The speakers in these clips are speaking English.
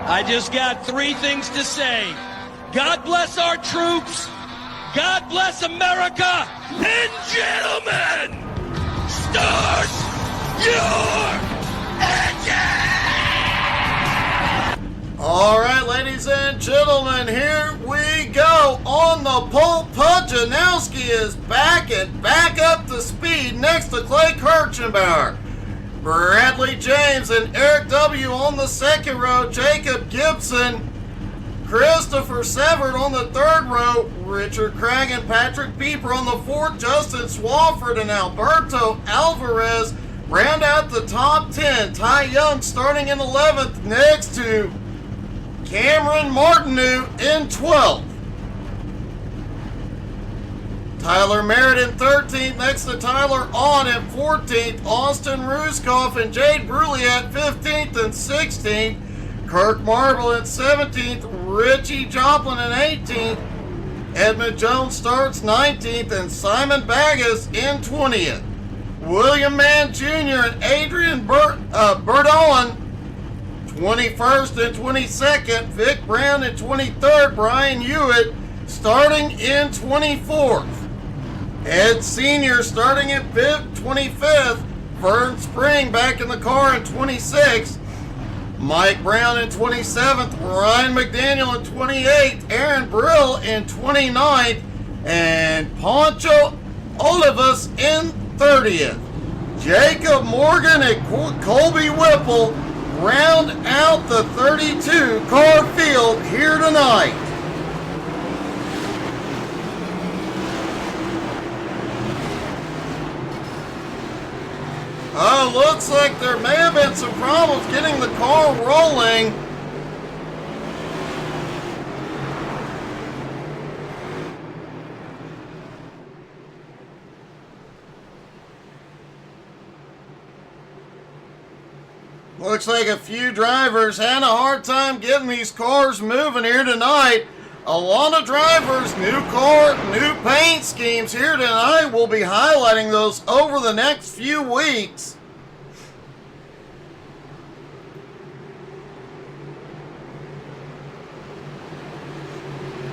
I just got three things to say. God bless our troops. God bless America. And gentlemen, start your engine! All right, ladies and gentlemen, here we go. On the pole, Pujanowski is back and back up to speed next to Clay Kirchenbauer. Bradley James and Eric W. on the second row. Jacob Gibson, Christopher Severt on the third row. Richard Craig and Patrick Pieper on the fourth. Justin Swafford and Alberto Alvarez round out the top 10. Ty Young starting in 11th next to Cameron Martineau in 12th. Tyler Merritt in 13th, next to Tyler On in 14th. Austin Ruskoff and Jade Bruley at 15th and 16th. Kirk Marble in 17th. Richie Joplin in 18th. Edmund Jones starts 19th, and Simon Baggas in 20th. William Mann Jr. and Adrian Berdolan 21st and 22nd. Vic Brown in 23rd. Brian Hewitt starting in 24th. Ed Sr. starting at 25th. Vern Spring back in the car in 26th. Mike Brown in 27th. Ryan McDaniel in 28th. Aaron Brill in 29th. And Poncho Olivas in 30th. Jacob Morgan and Colby Whipple round out the 32 car field here tonight. Oh, looks like there may have been some problems getting the car rolling. Looks like a few drivers had a hard time getting these cars moving here tonight. A lot of drivers, new car, new paint schemes here tonight. We'll be highlighting those over the next few weeks.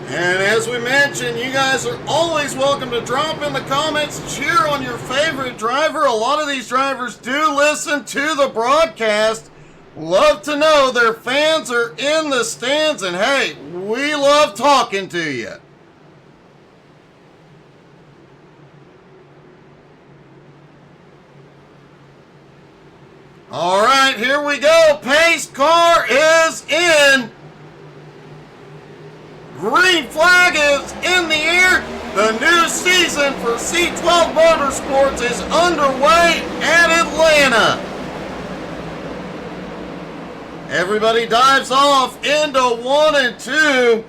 And as we mentioned, you guys are always welcome to drop in the comments, cheer on your favorite driver. A lot of these drivers do listen to the broadcast. Love to know their fans are in the stands, and hey, we love talking to you. All right, here we go. Pace car is in. Green flag is in the air. The new season for C12 Motorsports is underway at Atlanta. Everybody dives off into 1 and 2.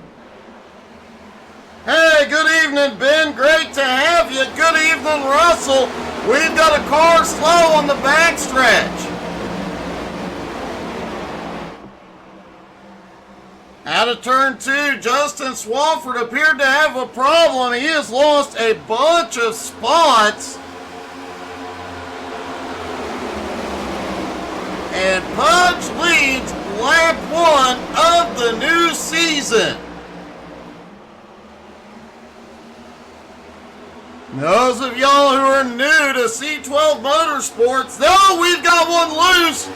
Hey, good evening, Ben. Great to have you. Good evening, Russell. We've got a car slow on the backstretch. Out of turn 2, Justin Swafford appeared to have a problem. He has lost a bunch of spots. And Pudge leads lap 1 of the new season. Those of y'all who are new to C12 Motorsports, oh, we've got one loose.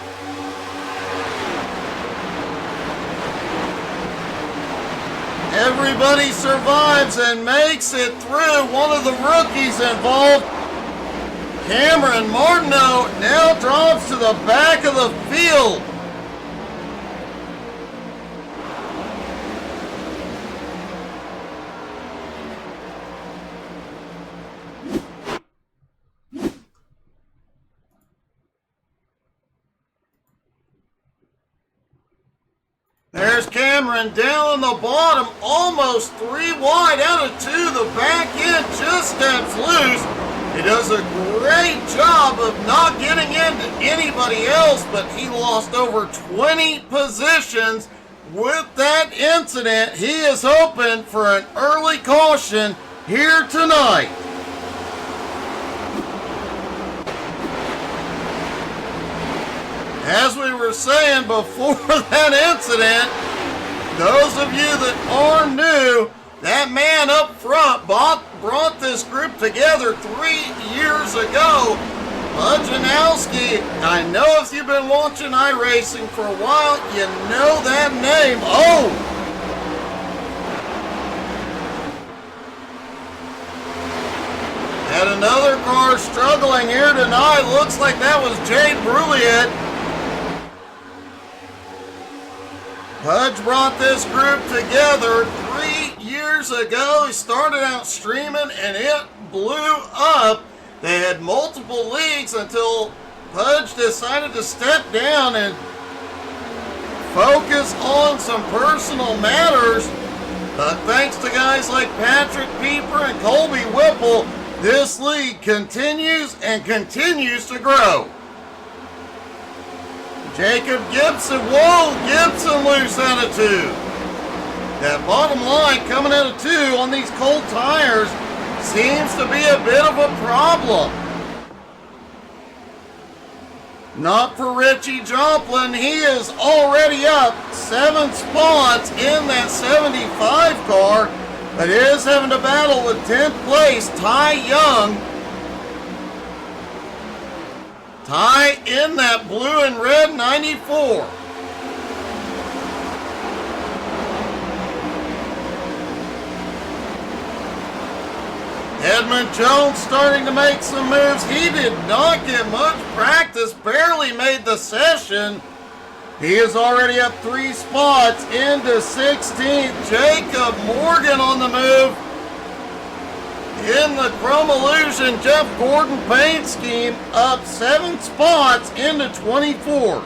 Everybody survives and makes it through. One of the rookies involved, Cameron Martineau, now drops to the back of the field. There's Cameron down on the bottom, almost 3 wide out of 2. The back end just steps loose. He does a great job of not getting into anybody else, but he lost over 20 positions with that incident. He is hoping for an early caution here tonight. As we were saying before that incident, those of you that are new, that man up front brought this group together 3 years ago. Pujanowski, I know if you've been watching iRacing for a while, you know that name. Oh! And another car struggling here tonight. Looks like that was Jade Bruliet. Pudge brought this group together 3 years ago. He started out streaming and it blew up. They had multiple leagues until Pudge decided to step down and focus on some personal matters. But thanks to guys like Patrick Pieper and Colby Whipple, this league continues and continues to grow. Jacob Gibson, whoa, Gibson loose out of 2. That bottom line coming out of 2 on these cold tires seems to be a bit of a problem. Not for Richie Joplin. He is already up 7 spots in that 75 car, but is having to battle with 10th place Ty Young. Ty in that blue and red 94. Edmund Jones starting to make some moves. He did not get much practice, barely made the session. He is already up 3 spots into 16th. Jacob Morgan on the move. In the Chrome Illusion Jeff Gordon paint scheme, up 7 spots into 24th.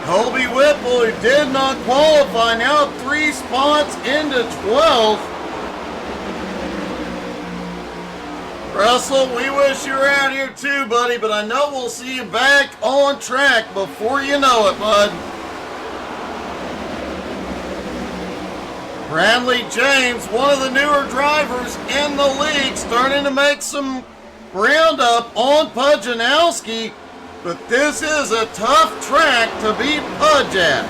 Colby Whipple, who did not qualify, now up 3 spots into 12th. Russell, we wish you were out here too, buddy, but I know we'll see you back on track before you know it, bud. Bradley James, one of the newer drivers in the league, starting to make some ground up on Pujanowski, but this is a tough track to beat Pudge at.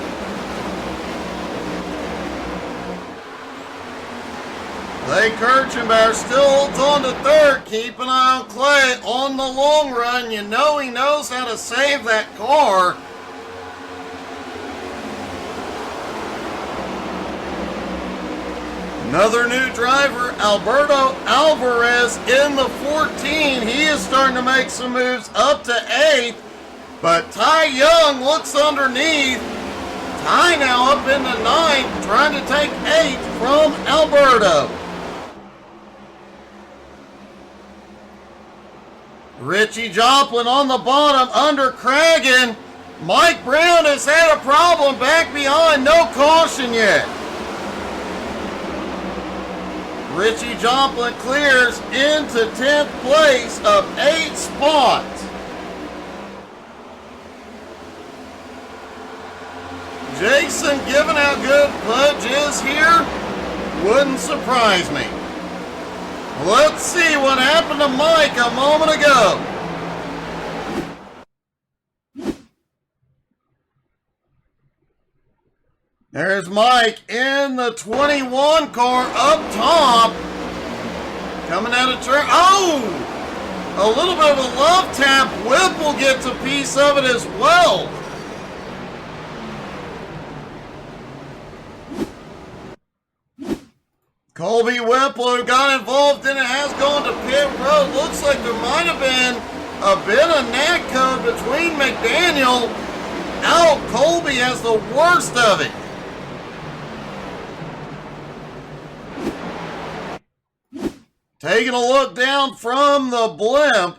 Clay Kirchenbauer still holds on to 3rd. Keep an eye on Clay on the long run. You know he knows how to save that car. Another new driver, Alberto Alvarez in the 14. He is starting to make some moves up to 8th. But Ty Young looks underneath. Ty now up into 9th, trying to take 8th from Alberto. Richie Joplin on the bottom under Cragen. Mike Brown has had a problem back behind. No caution yet. Richie Joplin clears into 10th place, up 8 spots. Jason, given how good Pudge is here, wouldn't surprise me. Let's see what happened to Mike a moment ago. There's Mike in the 21 car up top. Coming out of turn. Oh! A little bit of a love tap. Whipple gets a piece of it as well. Colby Whipple, who got involved in it, has gone to pit road. Looks like there might have been a bit of neck code between McDaniel. Out, Colby has the worst of it. Taking a look down from the blimp.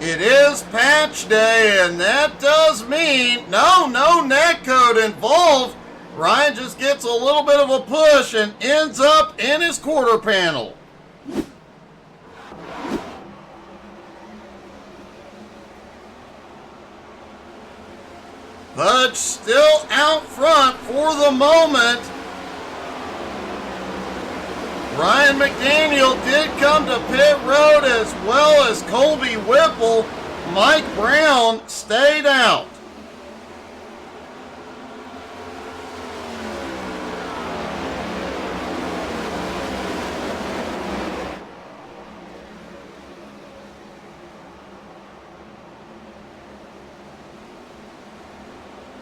It is patch day, and that does mean no neck code involved. Ryan just gets a little bit of a push and ends up in his quarter panel. Pudge still out front for the moment. Ryan McDaniel did come to pit road, as well as Colby Whipple. Mike Brown stayed out.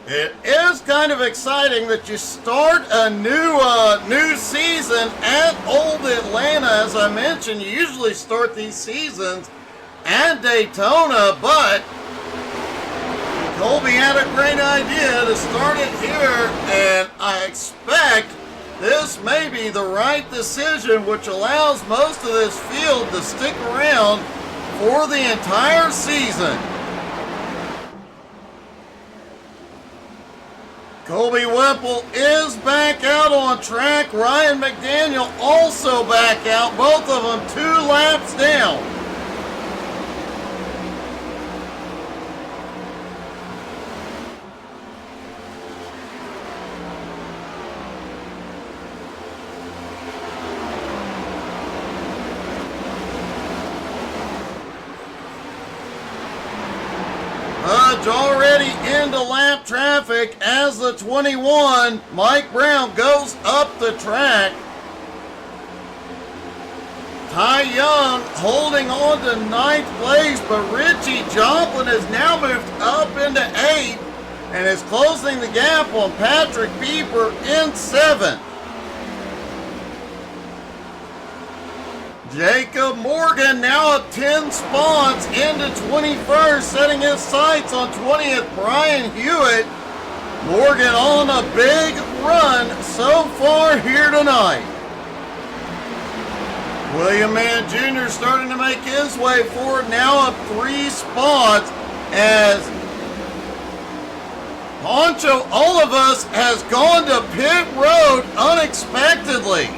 It is kind of exciting that you start a new season at Old Atlanta. As I mentioned, you usually start these seasons at Daytona, but Colby had a great idea to start it here, and I expect this may be the right decision, which allows most of this field to stick around for the entire season. Colby Whipple is back out on track. Ryan McDaniel also back out. Both of them 2 laps down. Budge already into lap traffic as the 21, Mike Brown, goes up the track. Ty Young holding on to 9th place, but Richie Joplin has now moved up into 8th and is closing the gap on Patrick Bieber in 7th. Jacob Morgan now up 10 spots into 21st, setting his sights on 20th. Brian Hewitt. Morgan on a big run so far here tonight. William Mann Jr. starting to make his way forward, now up 3 spots, as Poncho Olivas has gone to pit road unexpectedly.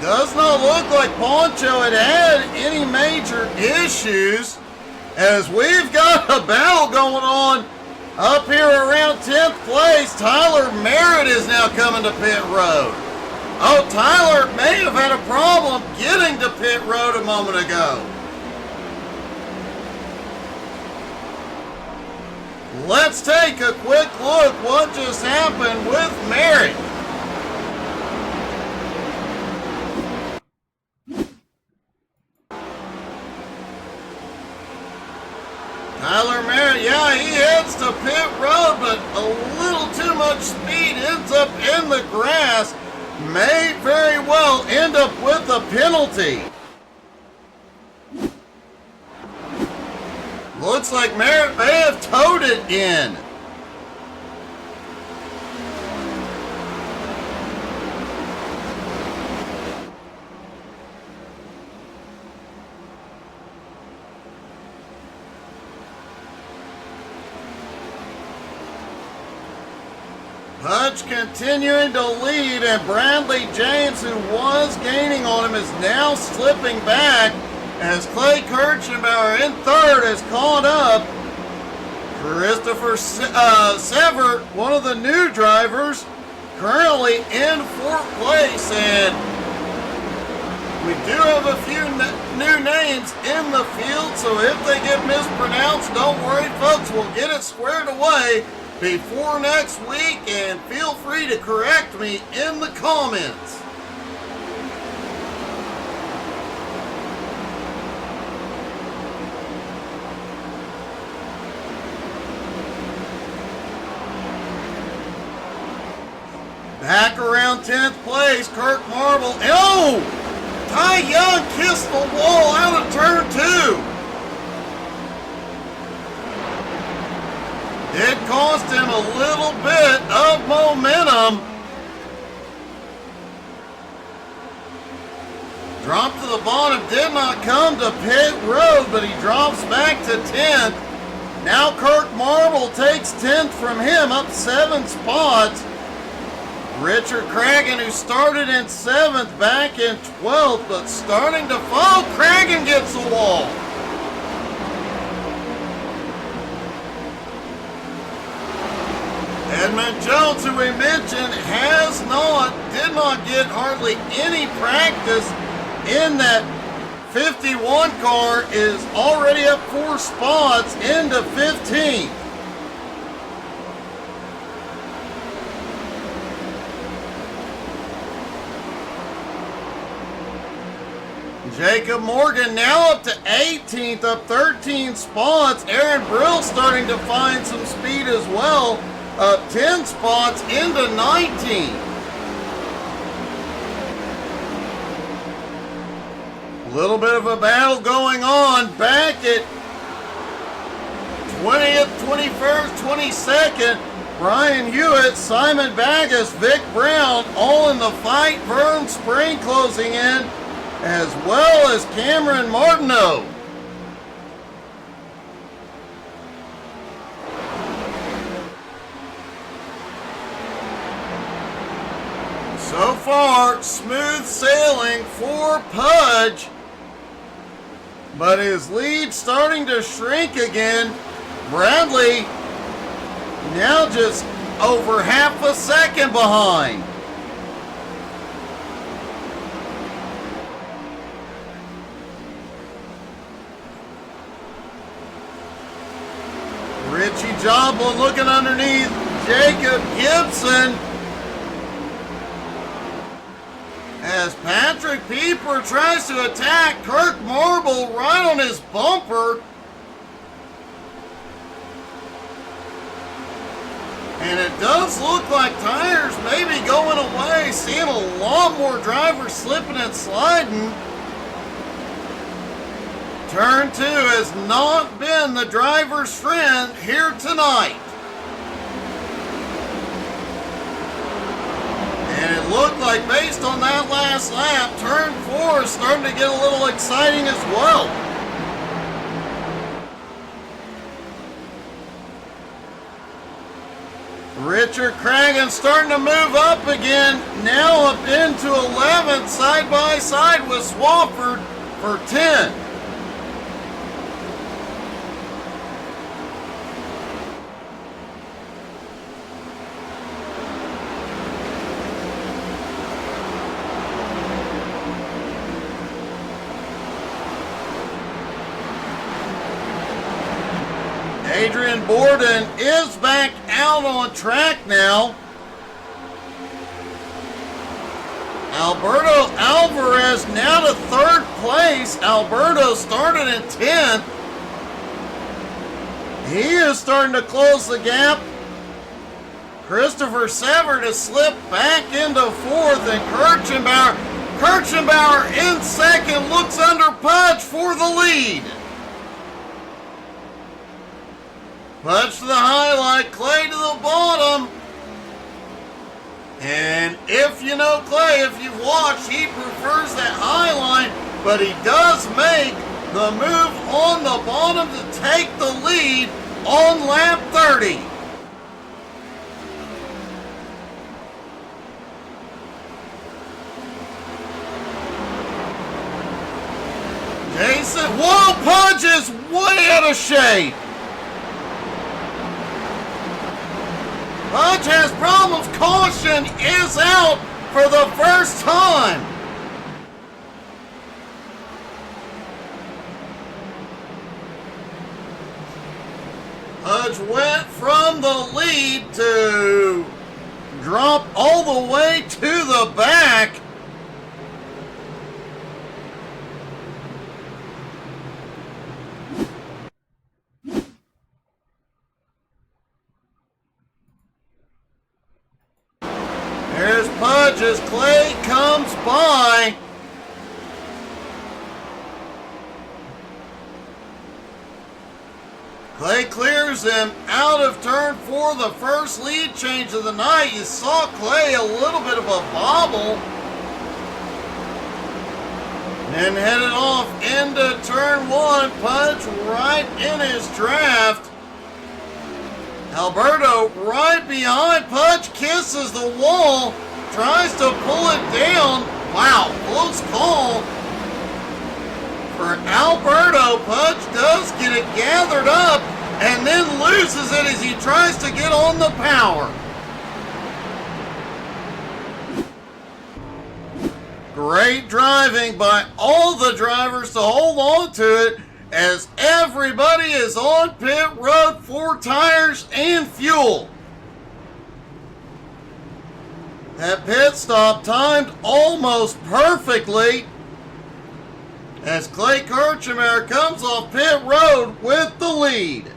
Does not look like Poncho had any major issues, as we've got a battle going on up here around 10th place. Tyler Merritt is now coming to pit road. Oh, Tyler may have had a problem getting to pit road a moment ago. Let's take a quick look what just happened with Merritt. Tyler Merritt, yeah, he heads to pit road, but a little too much speed, ends up in the grass. May very well end up with a penalty. Looks like Merritt may have towed it in. Hutch continuing to lead, and Bradley James, who was gaining on him, is now slipping back as Clay Kirchenbauer in 3rd has caught up. Christopher Sever, one of the new drivers, currently in 4th place, and we do have a few new names in the field, so if they get mispronounced, don't worry folks, we'll get it squared away before next week, and feel free to correct me in the comments. Back around 10th place, Kirk Marble. Oh! Ty Young kissed the wall out of turn 2. It cost him a little bit of momentum. Dropped to the bottom, did not come to pit road, but he drops back to 10th. Now Kirk Marble takes 10th from him, up 7 spots. Richard Cragen, who started in 7th, back in 12th, but starting to fall. Cragen gets the wall. Edmund Jones, who we mentioned, did not get hardly any practice in that 51 car, is already up 4 spots into 15th. Jacob Morgan now up to 18th, up 13 spots. Aaron Brill starting to find some speed as well, up 10 spots into 19th. A little bit of a battle going on back at 20th, 21st, 22nd. Brian Hewitt, Simon Bagas, Vic Brown, all in the fight. Vern Spring closing in, as well as Cameron Martineau. So far, smooth sailing for Pudge, but his lead starting to shrink again. Bradley now just over half a second behind. Richie Joplin looking underneath Jacob Gibson, as Patrick Pieper tries to attack Kirk Marble right on his bumper. And it does look like tires may be going away. Seeing a lot more drivers slipping and sliding. Turn 2 has not been the driver's friend here tonight. And it looked like, based on that last lap, turn 4 is starting to get a little exciting as well. Richard Cragen starting to move up again, now up into 11th, side by side with Swafford for 10. Adrian Borden is back out on track now. Alberto Alvarez now to 3rd place. Alberto started in 10th. He is starting to close the gap. Christopher Sever to slip back into 4th, and Kirchenbauer in 2nd, looks under Pudge for the lead. Pudge to the highlight, Clay to the bottom. And if you know Clay, if you've watched, he prefers that highline, but he does make the move on the bottom to take the lead on lap 30. Jason, whoa, Pudge is way out of shape. Pudge has problems. Caution is out for the first time. Pudge went from the lead to drop all the way to the back. There's Pudge as Clay comes by. Clay clears him out of turn 4, the first lead change of the night. You saw Clay a little bit of a bobble. Then headed off into turn 1. Pudge right in his draft. Alberto right behind. Pudge kisses the wall, tries to pull it down. Wow, close call for Alberto. Pudge does get it gathered up and then loses it as he tries to get on the power. Great driving by all the drivers to hold on to it as everybody is on pit road for tires and fuel. That pit stop timed almost perfectly as Clay Kirchner comes off pit road with the lead.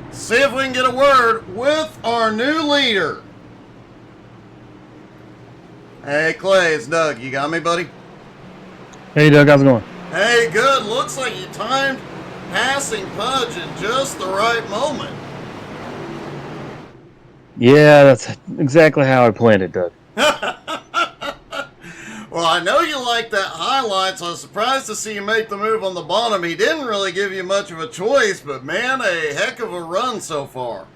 See if we can get a word with our new leader. Hey Clay, it's Doug. You got me, buddy? Hey Doug, how's it going? Hey, good. Looks like you timed passing Pudge in just the right moment. Yeah, that's exactly how I planned it, Doug. Well, I know you like that highlight, so I was surprised to see you make the move on the bottom. He didn't really give you much of a choice, but man, a heck of a run so far.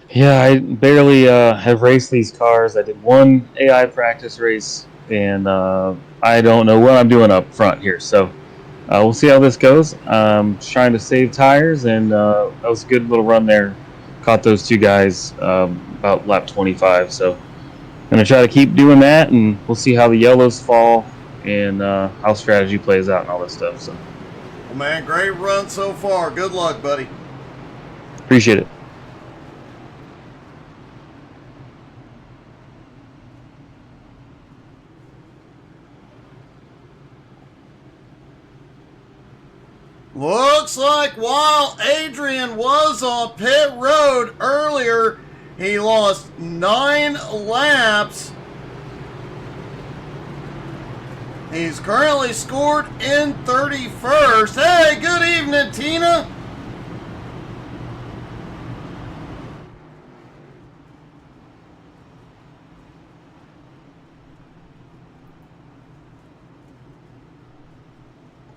Yeah, I barely have raced these cars. I did one AI practice race, and I don't know what I'm doing up front here. So we'll see how this goes. Just trying to save tires, and that was a good little run there. Caught those two guys about lap 25. So going to try to keep doing that, and we'll see how the yellows fall and how strategy plays out and all this stuff. So, Well, man, great run so far. Good luck, buddy. appreciate it. Looks like while Adrian was on pit road earlier, he lost 9 laps. He's currently scored in 31st. Hey, good evening, Tina.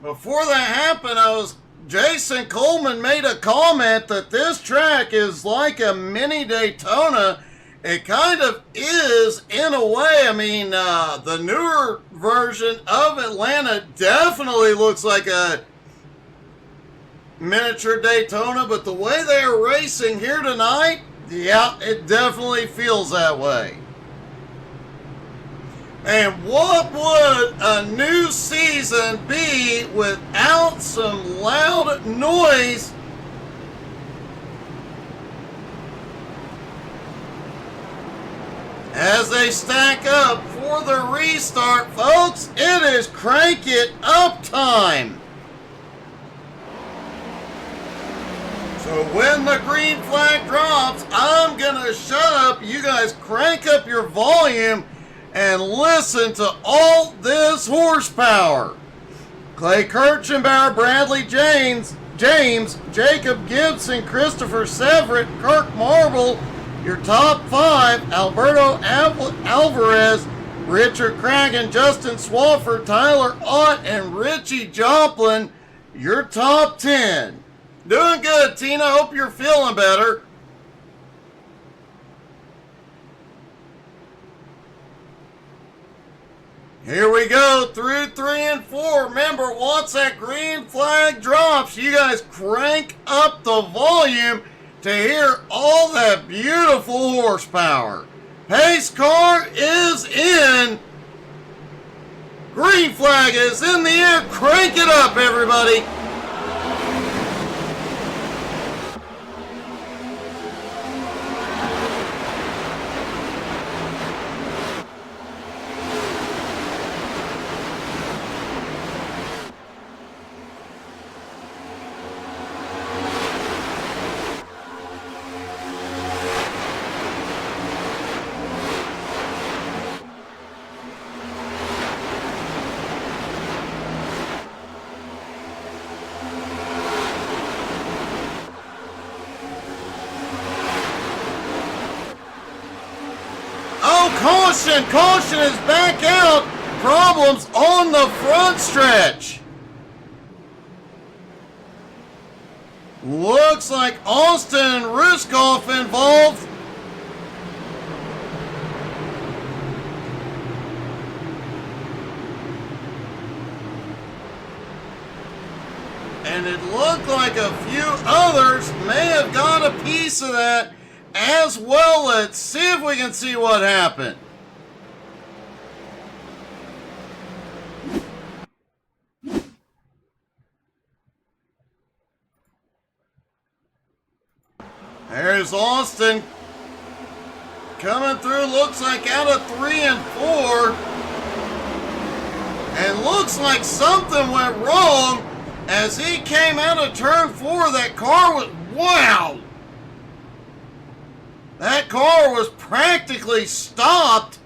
Before that happened, Jason Coleman made a comment that this track is like a mini Daytona. It kind of is in a way. I mean, the newer version of Atlanta definitely looks like a miniature Daytona, but the way they are racing here tonight, yeah, it definitely feels that way. And what would a new season be without some loud noise? As they stack up for the restart, folks, it is crank it up time. So when the green flag drops, I'm gonna shut up. You guys crank up your volume and listen to all this horsepower. Clay Kirchenbauer, Bradley James, Jacob Gibson, Christopher Severett, Kirk Marble, your top 5, Alberto Alvarez, Richard Cragen, Justin Swafford, Tyler Ott, and Richie Joplin, your top 10. Doing good, Tina. Hope you're feeling better. Here we go through 3 and 4. Remember, once that green flag drops, you guys crank up the volume to hear all that beautiful horsepower. Pace car is in. Green flag is in the air. Crank it up, everybody. Caution is back out. Problems on the front stretch. Looks like Austin Ruskoff involved. And it looked like a few others may have got a piece of that as well. Let's see if we can see what happened. There's Austin coming through, looks like out of 3 and 4. And looks like something went wrong as he came out of turn 4. That car was, wow! That car was practically stopped.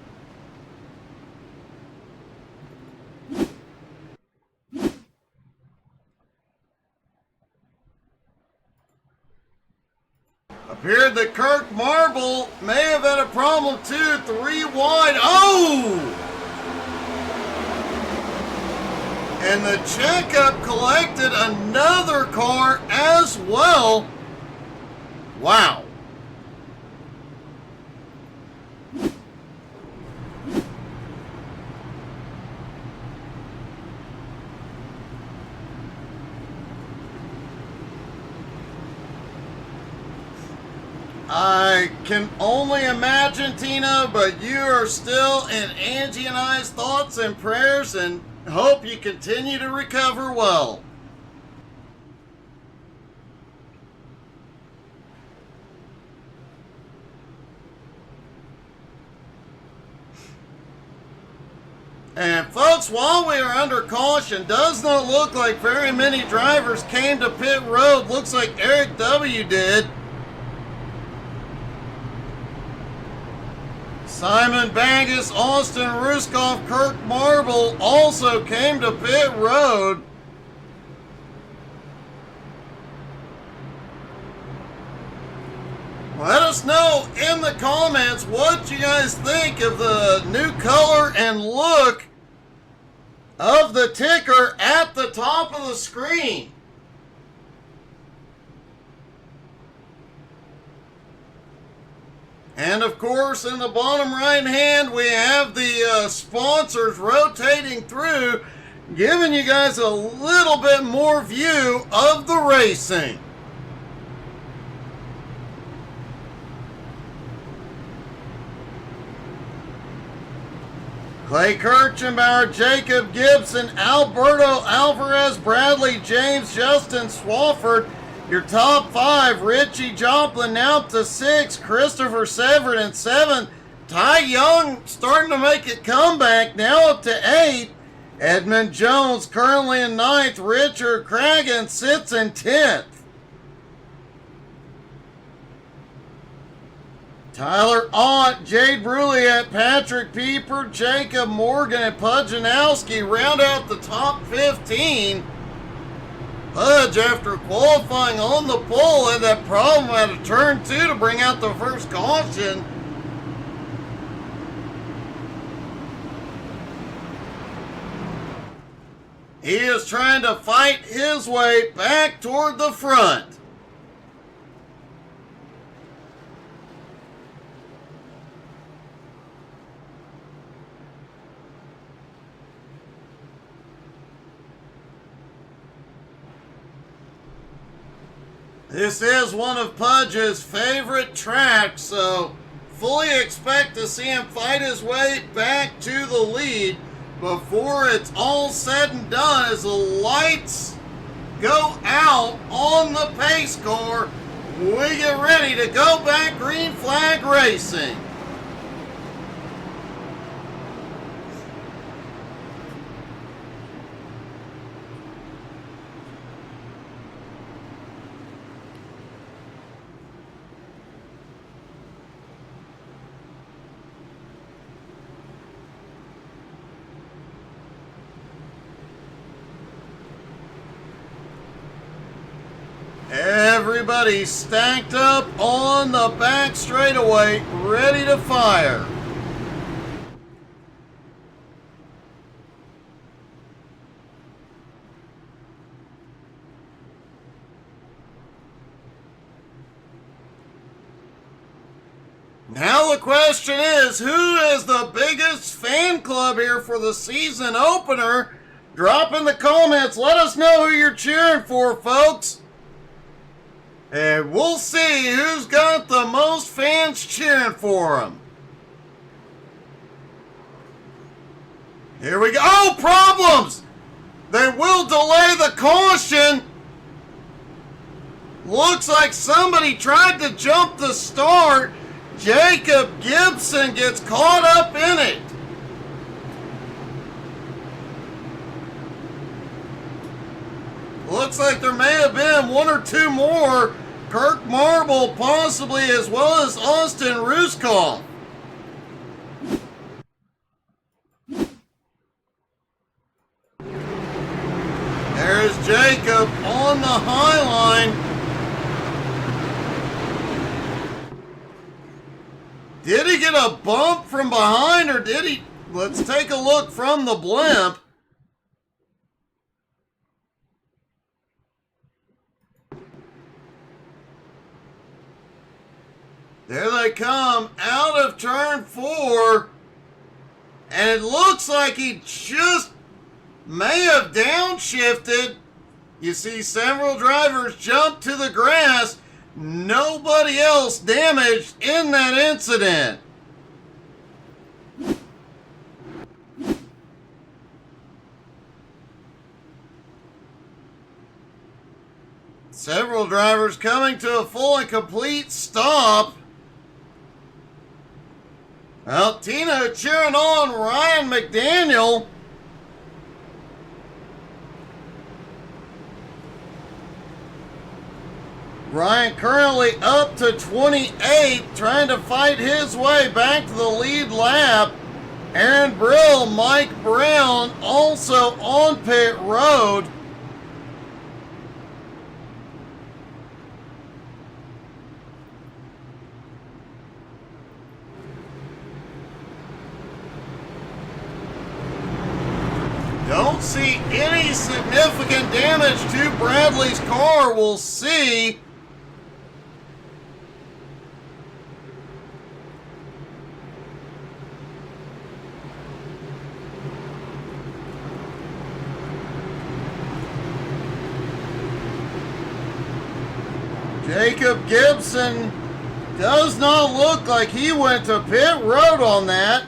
Appeared that Kirk Marble may have had a problem too. 3 wide. Oh! And the checkup collected another car as well. Wow. I can only imagine, Tina, but you are still in Angie and I's thoughts and prayers, and hope you continue to recover well. And folks, while we are under caution, does not look like very many drivers came to pit road. Looks like Eric W. did. Simon Bagus, Austin Ruskoff, Kirk Marble also came to pit road. Let us know in the comments what you guys think of the new color and look of the ticker at the top of the screen. And of course, in the bottom right hand, we have the sponsors rotating through, giving you guys a little bit more view of the racing. Clay Kirchenbauer, Jacob Gibson, Alberto Alvarez, Bradley James, Justin Swafford. Your top 5, Richie Joplin now up to 6, Christopher Severin in 7, Ty Young starting to make a comeback, now up to 8, Edmund Jones currently in 9th, Richard Cragen sits in 10th. Tyler Ott, Jade Bruliette, Patrick Pieper, Jacob Morgan, and Pujanowski round out the top 15. Pudge, after qualifying on the pole, had that problem out of turn 2 to bring out the first caution. He is trying to fight his way back toward the front. This is one of Pudge's favorite tracks, so fully expect to see him fight his way back to the lead before it's all said and done as the lights go out on the pace car. We get ready to go back green flag racing. Everybody stacked up on the back straightaway, ready to fire. Now the question is, who is the biggest fan club here for the season opener? Drop in the comments. Let us know who you're cheering for, folks. And we'll see who's got the most fans. cheering for him. Here we go. Oh, problems! They will delay the caution. Looks like somebody tried to jump the start. Jacob Gibson gets caught up in it. Looks like there may have been one or two more. Kirk Marble possibly, as well as Austin Ruskoff. There's Jacob on the high line. Did he get a bump from behind, or did he? Let's take a look from the blimp. There they come out of turn 4. And it looks like he just may have downshifted. You see several drivers jump to the grass. Nobody else damaged in that incident. Several drivers coming to a full and complete stop. Well, Tino cheering on Ryan McDaniel. Ryan currently up to 28, trying to fight his way back to the lead lap. Aaron Brill, Mike Brown also on pit road. Don't see any significant damage to Bradley's car. We'll see. Jacob Gibson does not look like he went to pit road on that.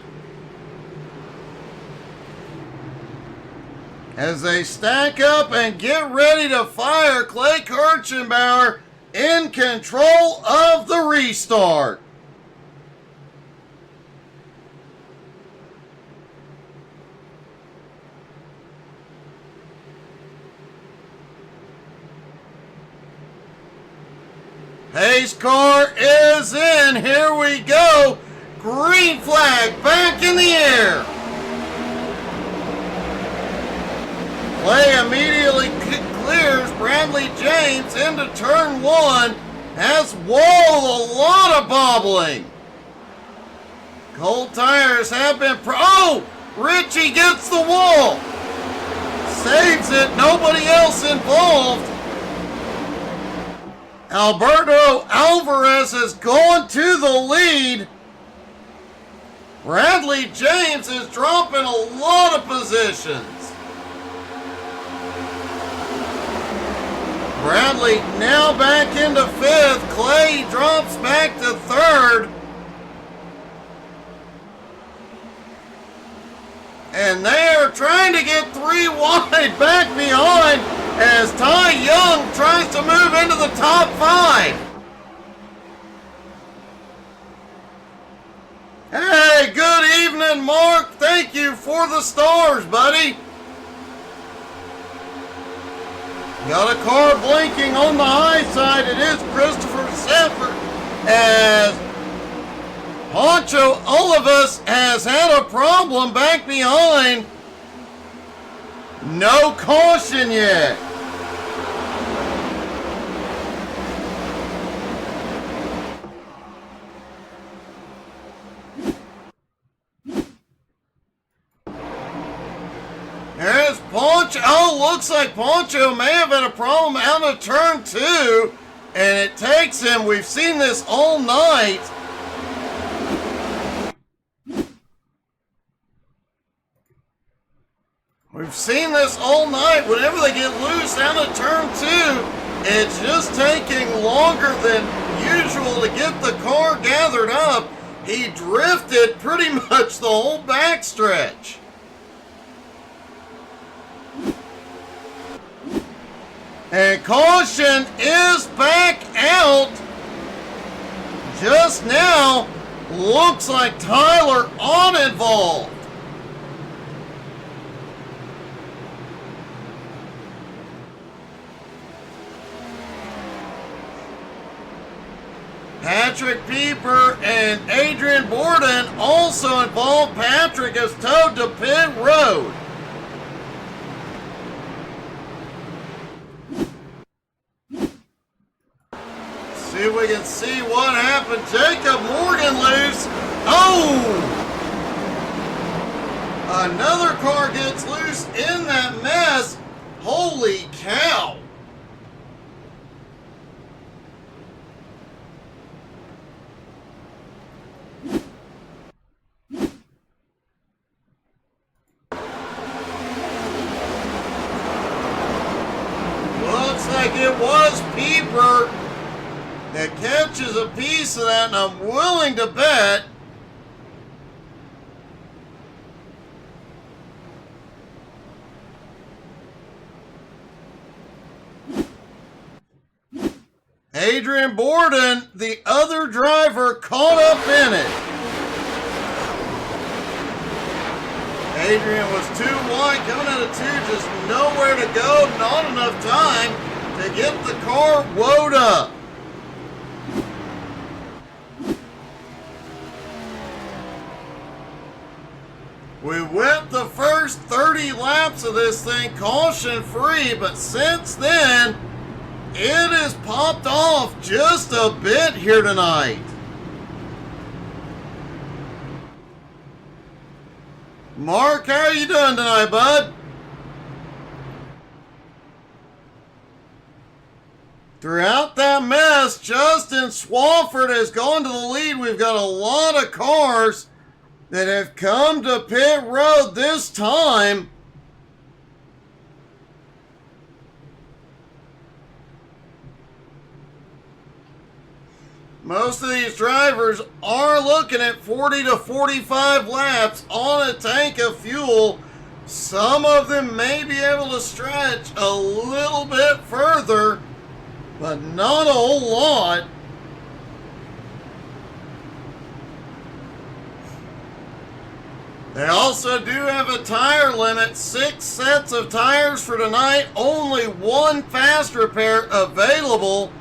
As they stack up and get ready to fire, Clay Kirchenbauer in control of the restart. Hayes' car is in. Here we go. Green flag back in the air. Clay immediately clears Bradley James into turn 1. Has whoa, a lot of bobbling. Cold tires have been oh, Richie gets the wall. Saves it, nobody else involved. Alberto Alvarez has gone to the lead. Bradley James is dropping a lot of positions. Bradley now back into 5th. Clay drops back to 3rd. And they are trying to get 3 wide back behind as Ty Young tries to move into the top 5. Hey, good evening, Mark. Thank you for the stars, buddy. Got a car blinking on the high side. It is Christopher Sanford as Poncho Olivas has had a problem back behind. No caution yet. There's Poncho. Oh, looks like Poncho may have had a problem out of turn 2. And it takes him. We've seen this all night. We've seen this all night. Whenever they get loose out of turn 2, It's just taking longer than usual to get the car gathered up. He drifted pretty much the whole backstretch. And caution is back out. Just now, looks like Tyler on involved. Patrick Pieper and Adrian Borden also involved. Patrick is towed to pit road. See if we can see what happened. Jacob Morgan loose. Oh! Another car gets loose in that mess. Holy cow. Looks like it was Pieper that catches a piece of that, and I'm willing to bet Adrian Borden, the other driver, caught up in it. Adrian was too wide, coming out of two, just nowhere to go, not enough time to get the car woed up. We went the first 30 laps of this thing caution free, but since then, it has popped off just a bit here tonight. Mark, how are you doing tonight, bud? Throughout that mess, Justin Swafford has gone to the lead. We've got a lot of cars that have come to pit road this time. Most of these drivers are looking at 40 to 45 laps on a tank of fuel. Some of them may be able to stretch a little bit further, but not a whole lot. They also do have a tire limit, 6 sets of tires for tonight, only one fast repair available.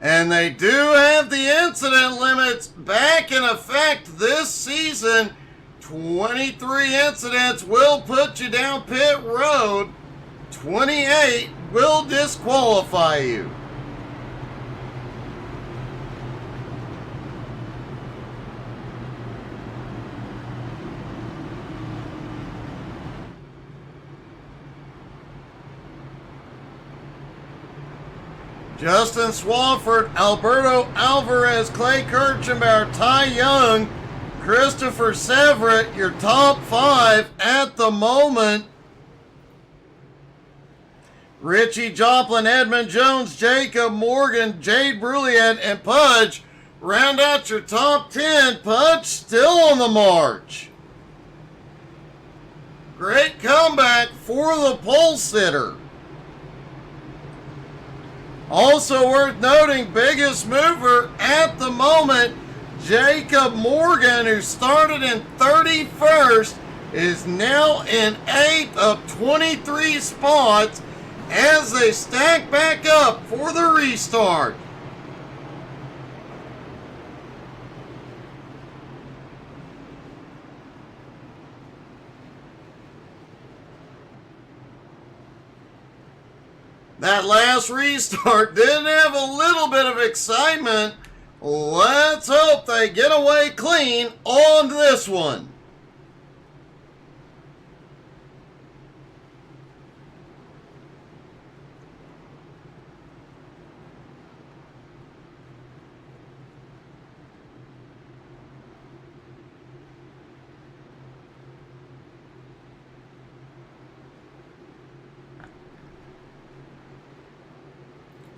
And they do have the incident limits back in effect this season. 23 incidents will put you down pit road. 28 will disqualify you. Justin Swafford, Alberto Alvarez, Clay Kirchenbauer, Ty Young, Christopher Severett, your top 5 at the moment. Richie Joplin, Edmund Jones, Jacob Morgan, Jade Brulliet, and Pudge round out your top 10. Pudge still on the march. Great comeback for the pole sitter. Also worth noting, biggest mover at the moment, Jacob Morgan, who started in 31st, is now in 8th of 23 spots as they stack back up for the restart. That last restart did have a little bit of excitement. Let's hope they get away clean on this one.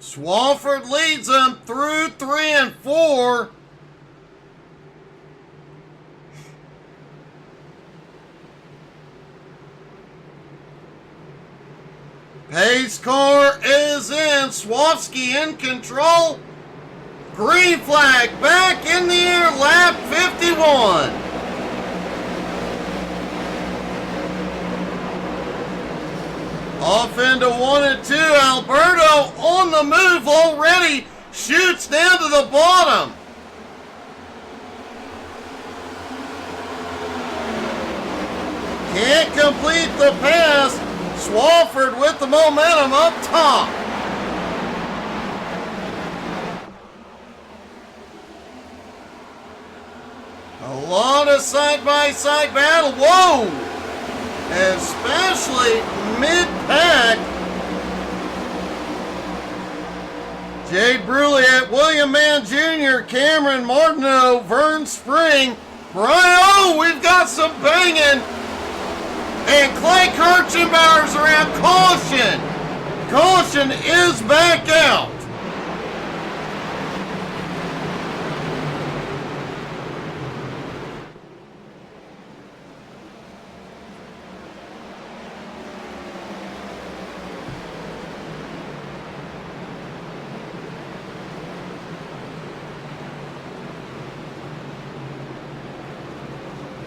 Swafford leads them through 3 and 4. Pace car is in. Swafsky in control. Green flag back in the air. Lap 51. Off into 1 and 2. Alberto on the move already. Shoots down to the bottom. Can't complete the pass. Swafford with the momentum up top. A lot of side-by-side battle. Whoa! Especially mid-pack. Jade Bruliet, William Mann Jr., Cameron Martineau, Vern Spring, Brian. Oh, we've got some banging. And Clay Kirchenbauer's around. Caution. Caution is back out.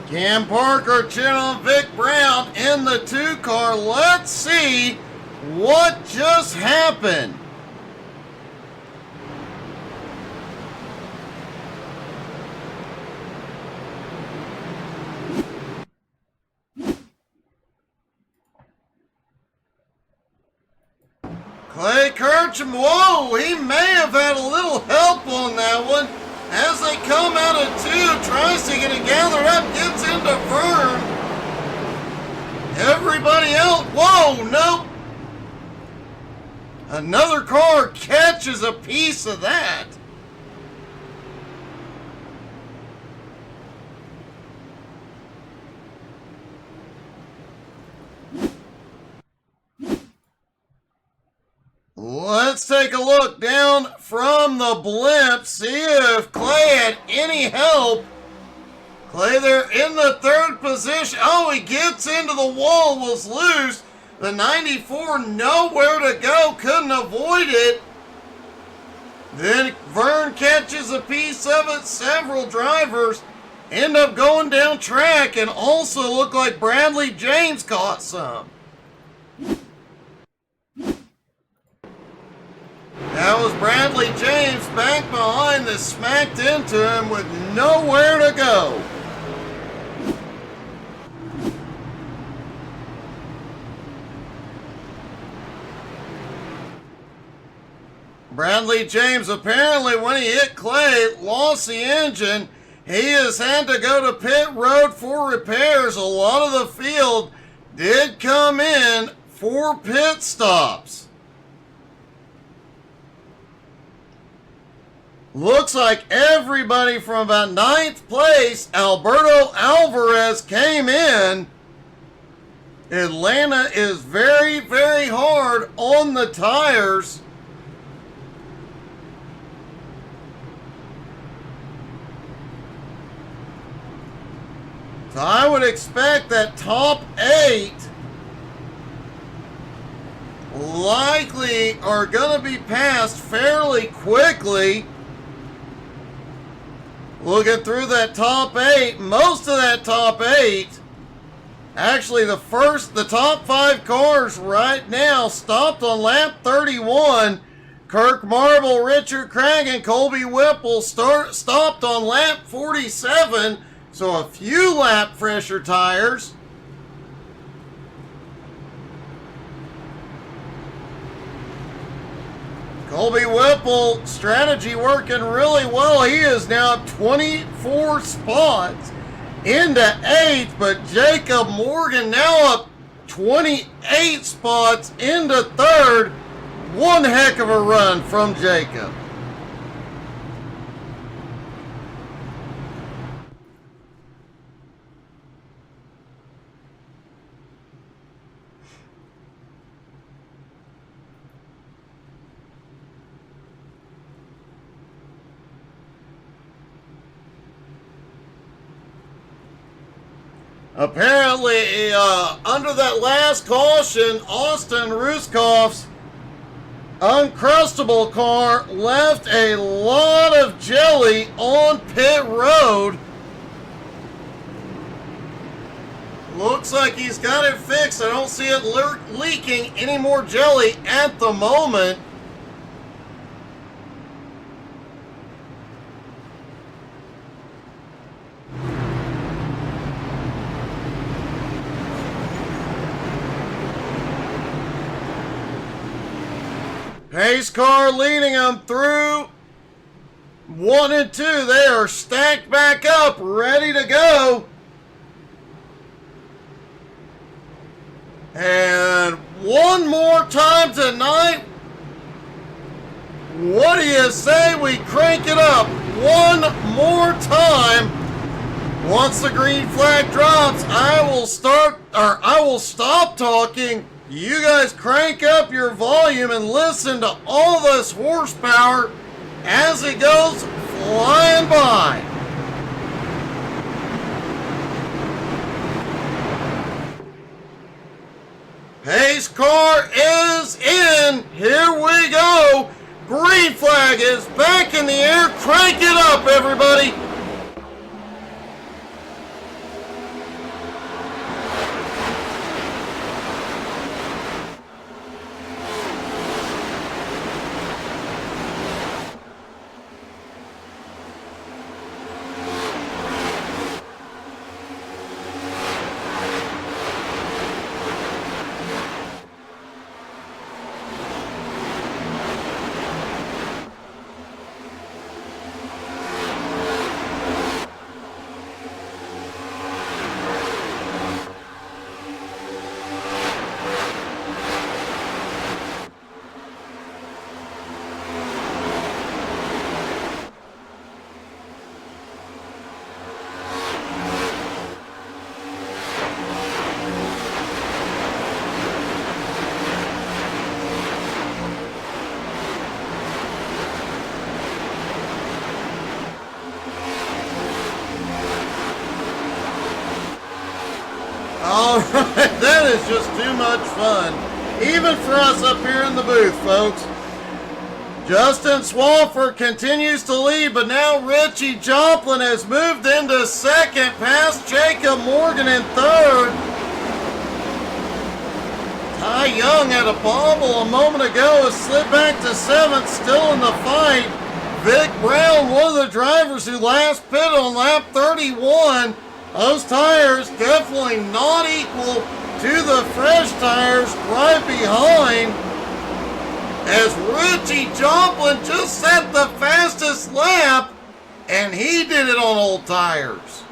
Cam Parker, Channel Vic Brown in the 2 car. Let's see what just happened. Clay Kirchhoff, whoa, he may have had a little help on that one. As they come out of 2, tries to get it gathered up, gets into Vern. Everybody else, whoa, nope. Another car catches a piece of that. Let's take a look down from the blimp, see if Clay had any help. Clay there in the 3rd position. Oh, he gets into the wall, was loose. The 94 nowhere to go, couldn't avoid it. Then Vern catches a piece of it. Several drivers end up going down track, and also look like Bradley James caught some. That was Bradley James back behind that smacked into him with nowhere to go. Bradley James apparently when he hit Clay lost the engine. He has had to go to pit road for repairs. A lot of the field did come in for pit stops. Looks like everybody from about 9th place, Alberto Alvarez, came in. Atlanta is very, very hard on the tires. So I would expect that top 8 likely are going to be passed fairly quickly. Looking through that top 8, most of that top 8, actually the top 5 cars right now stopped on lap 31. Kirk Marble, Richard Craig, and Colby Whipple stopped on lap 47, so a few lap fresher tires. Colby Whipple, strategy working really well. He is now 24 spots into 8th, but Jacob Morgan now up 28 spots into 3rd. One heck of a run from Jacob. Apparently, under that last caution, Austin Ruskoff's Uncrustable car left a lot of jelly on pit road. Looks like he's got it fixed. I don't see it leaking any more jelly at the moment. Pace car leading them through 1 and 2. They are stacked back up, ready to go. And one more time tonight. What do you say we crank it up one more time? Once the green flag drops, I will stop talking. You guys crank up your volume and listen to all this horsepower as it goes flying by. Pace car is in. Here we go. Green flag is back in the air. Crank it up, everybody. Alright, that is just too much fun. Even for us up here in the booth, folks. Justin Swafford continues to lead, but now Richie Joplin has moved into second, past Jacob Morgan in third. Ty Young had a bobble a moment ago, has slid back to seventh, still in the fight. Vic Brown, one of the drivers who last pitted on lap 31. Those tires definitely not equal to the fresh tires right behind, as Richie Joplin just set the fastest lap, and he did it on old tires.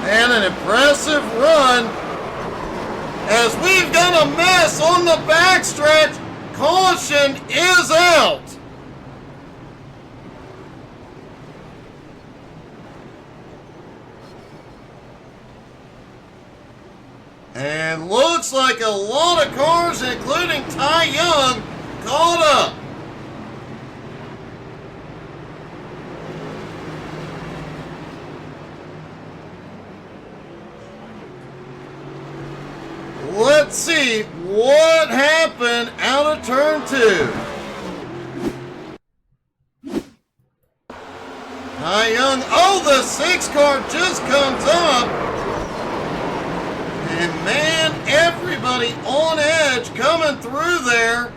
Man, an impressive run, as we've got a mess on the backstretch. Caution is out. And looks like a lot of cars, including Ty Young, caught up. Let's see what happened out of turn 2. Ty Young, oh, the 6 car just comes up. And man, everybody on edge coming through there.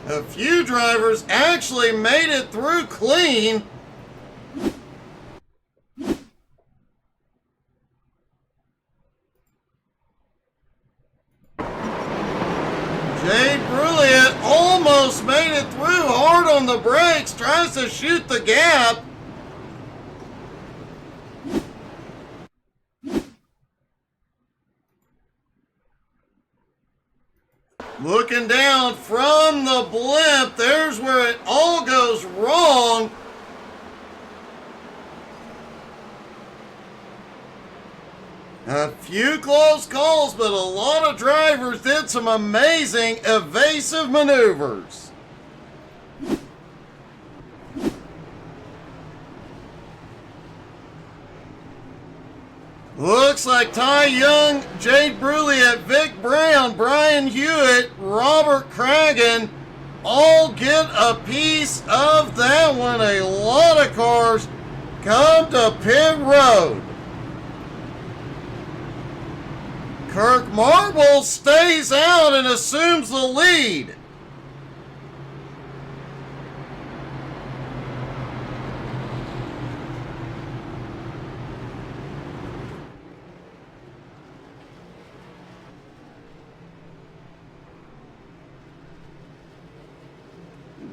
A few drivers actually made it through clean. Jade Brulliet almost made it through, hard on the brakes, tries to shoot the gap. Looking down from the blimp, there's where it all goes wrong. A few close calls, but a lot of drivers did some amazing evasive maneuvers. Looks like Ty Young, Jade Bruliet, Vic Brown, Brian Hewitt, Robert Cragen all get a piece of that one. A lot of cars come to pit road. Kirk Marble stays out and assumes the lead.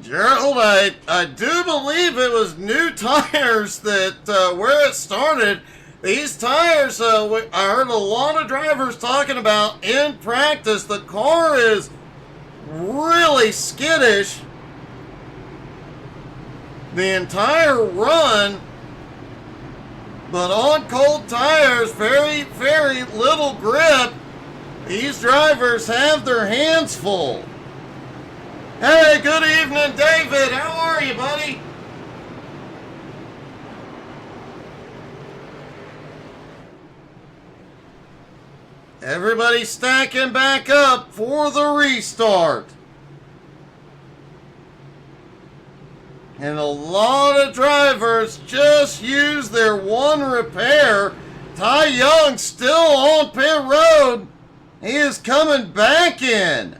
Gerald, I do believe it was new tires that where it started. These tires, I heard a lot of drivers talking about in practice. The car is really skittish the entire run, but on cold tires, very, very little grip. These drivers have their hands full. Hey, good evening, David. How are you, buddy? Everybody stacking back up for the restart. And a lot of drivers just use their one repair. Ty Young still on pit road. He is coming back in.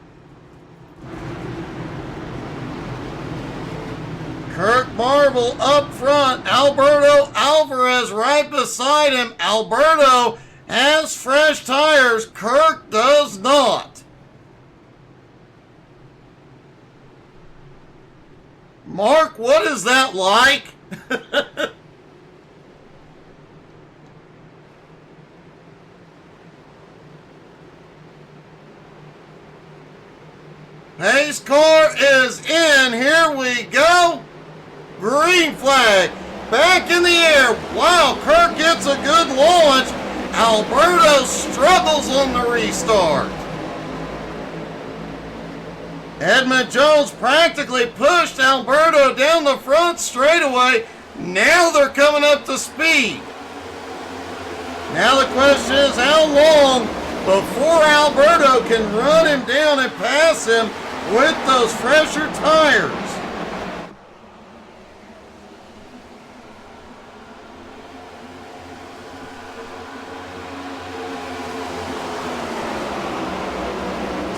Kirk Marble up front. Alberto Alvarez right beside him. Alberto has fresh tires. Kirk does not. Mark, what is that like? Pace car is in. Here we go. Green flag. Back in the air. Wow, Kirk gets a good launch. Alberto struggles on the restart. Edmund Jones practically pushed Alberto down the front straightaway. Now they're coming up to speed. Now the question is how long before Alberto can run him down and pass him with those fresher tires.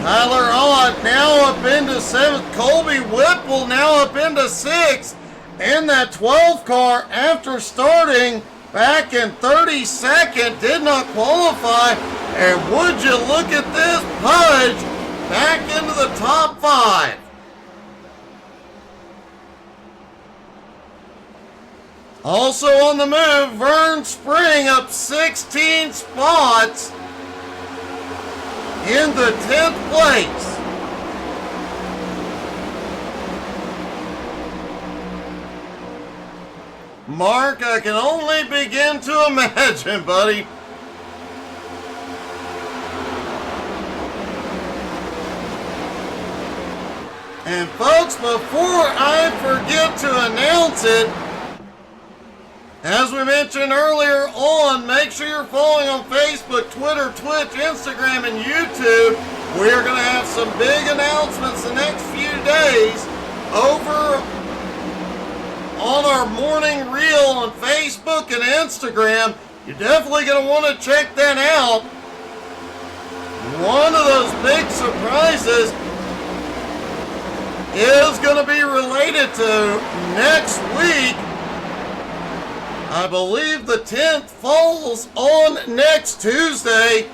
Tyler Ott now up into 7th. Colby Whipple now up into 6th. In that 12 car after starting back in 32nd. Did not qualify. And would you look at this Pudge back into the top 5. Also on the move, Vern Spring up 16 spots in the 10th place. Mark, I can only begin to imagine, buddy. And folks, before I forget to announce it, as we mentioned earlier on, make sure you're following on Facebook, Twitter, Twitch, Instagram, and YouTube. We are going to have some big announcements the next few days over on our morning reel on Facebook and Instagram. You're definitely going to want to check that out. One of those big surprises is going to be related to next week. I believe the 10th falls on next Tuesday,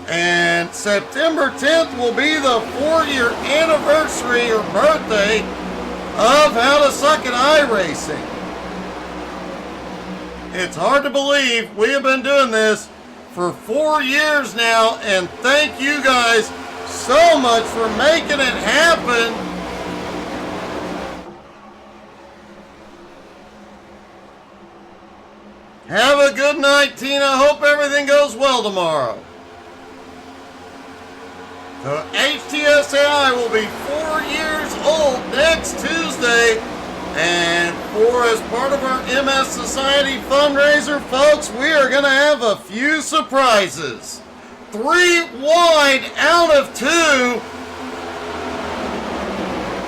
and September 10th will be the 4-year anniversary or birthday of How to Suck at iRacing. It's hard to believe we have been doing this for 4 years now, and thank you guys so much for making it happen. Have a good night, Tina. Hope everything goes well tomorrow. So HTSAI will be 4 years old next Tuesday, and for as part of our MS Society fundraiser, folks, we are going to have a few surprises. 3 wide out of 2.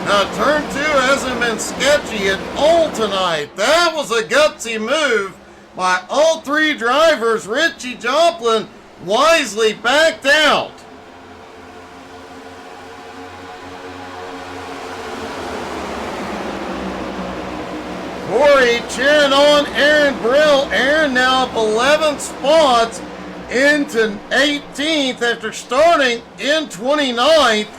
Now, turn 2 hasn't been sketchy at all tonight. That was a gutsy move by all 3 drivers. Richie Joplin wisely backed out. Corey cheering on Aaron Brill. Aaron now up 11 spots into 18th after starting in 29th.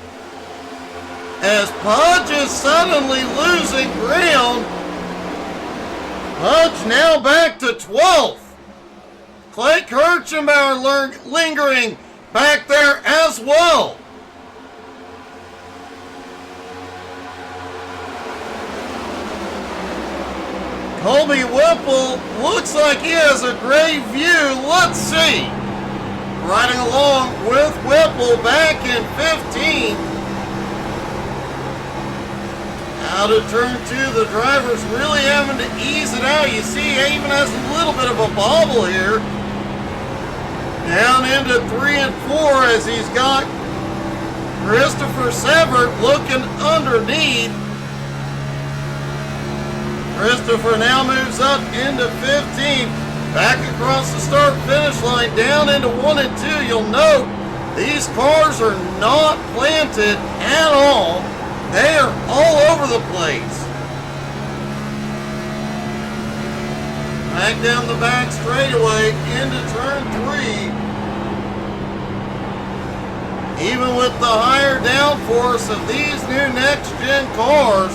As Pudge is suddenly losing ground. Pudge now back to 12th. Clay Kirchenbauer lingering back there as well. Colby Whipple looks like he has a great view. Let's see. Riding along with Whipple back in 15th. Out of turn 2, the driver's really having to ease it out. You see, he even has a little bit of a bobble here. Down into 3 and 4 as he's got Christopher Severt looking underneath. Christopher now moves up into 15th. Back across the start-finish line, down into 1 and 2. You'll note these cars are not planted at all. They are all over the place. Back down the back straightaway into turn 3. Even with the higher downforce of these new next-gen cars,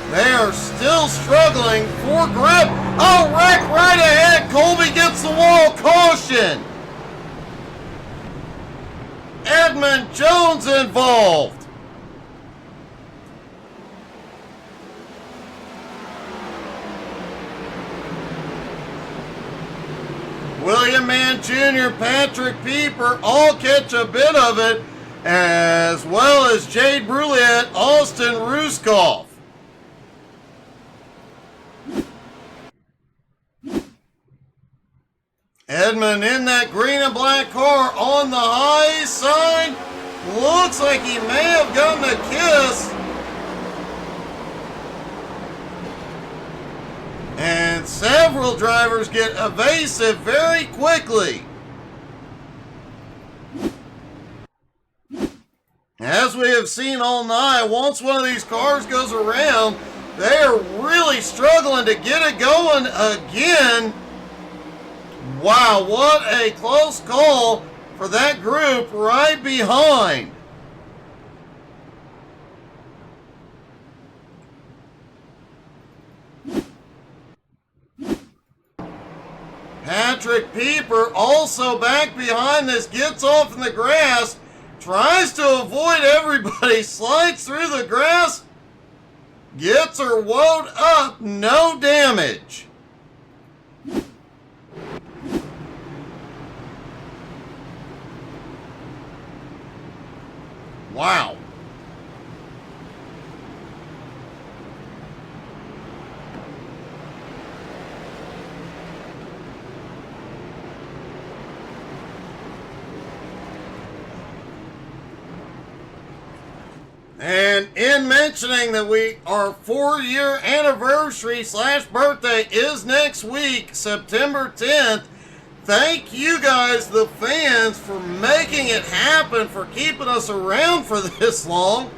they are still struggling for grip. Oh, wreck right ahead. Colby gets the wall. Caution. Edmund Jones involved. William Mann Jr., Patrick Pieper all catch a bit of it, as well as Jade Brulette, Austin Ruskoff. Edmund in that green and black car on the high side. Looks like he may have gotten a kiss. And several drivers get evasive very quickly. As we have seen all night, once one of these cars goes around, they are really struggling to get it going again. Wow, what a close call for that group right behind. Patrick Pieper also back behind this, gets off in the grass, tries to avoid everybody, slides through the grass, gets her woed up, no damage. Wow. And in mentioning that our 4-year anniversary / birthday is next week, September 10th, thank you guys, the fans, for making it happen, for keeping us around for this long.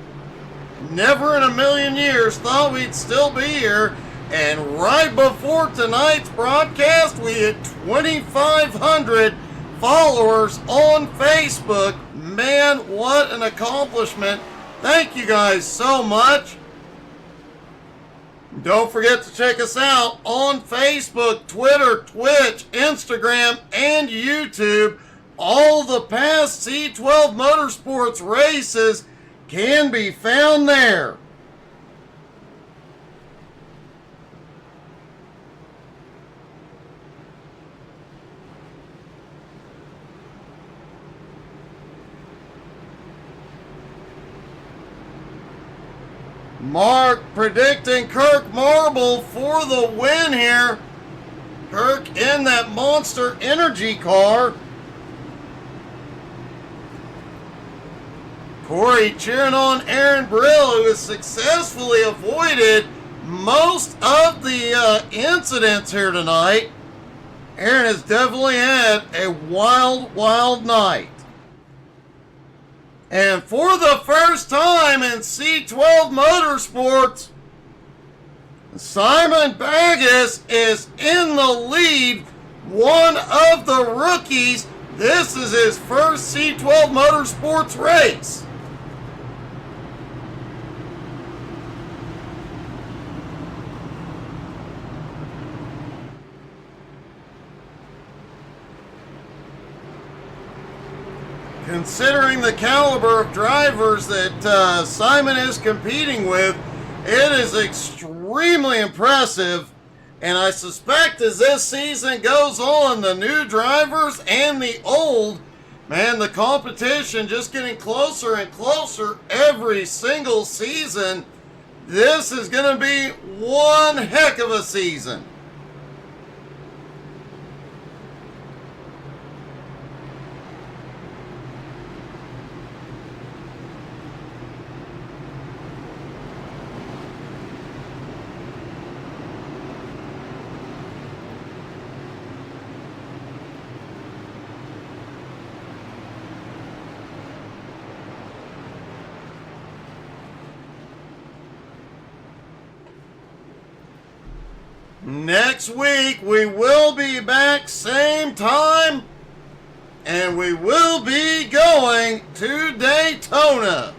Never in a million years thought we'd still be here. And right before tonight's broadcast, we hit 2,500 followers on Facebook. Man, what an accomplishment. Thank you guys so much. Don't forget to check us out on Facebook, Twitter, Twitch, Instagram, and YouTube. All the past C12 Motorsports races can be found there. Mark predicting Kirk Marble for the win here. Kirk in that Monster Energy car. Corey cheering on Aaron Brill, who has successfully avoided most of the incidents here tonight. Aaron has definitely had a wild, wild night. And for the first time in C12 Motorsports, Simon Bagas is in the lead, one of the rookies. This is his first C12 Motorsports race. Considering the caliber of drivers that Simon is competing with, it is extremely impressive. And I suspect as this season goes on, the new drivers and the old, man, the competition just getting closer and closer every single season. This is going to be one heck of a season. Next week, we will be back same time, and we will be going to Daytona.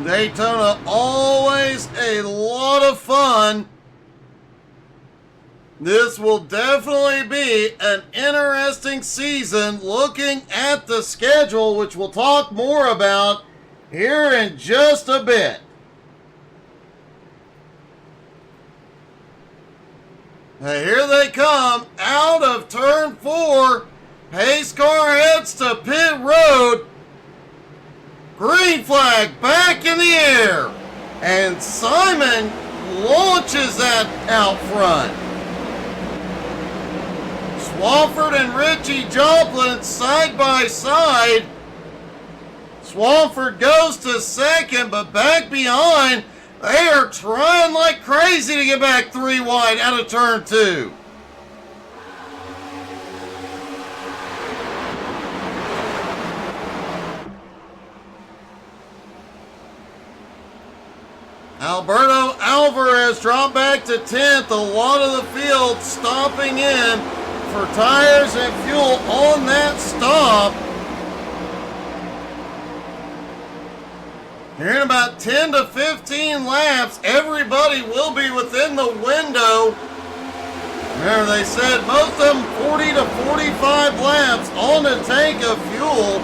Daytona, always a lot of fun. This will definitely be an interesting season looking at the schedule, which we'll talk more about here in just a bit. Now here they come out of turn 4. Pace car heads to pit road. Green flag back in the air. And Simon launches that out front. Swafford and Richie Joplin side by side. Swafford goes to second, but back behind, they are trying like crazy to get back 3 wide out of turn 2. Alberto Alvarez dropped back to 10th. A lot of the field stopping in for tires and fuel on that stop. Here in about 10 to 15 laps, everybody will be within the window. Remember, they said most of them 40 to 45 laps on the tank of fuel.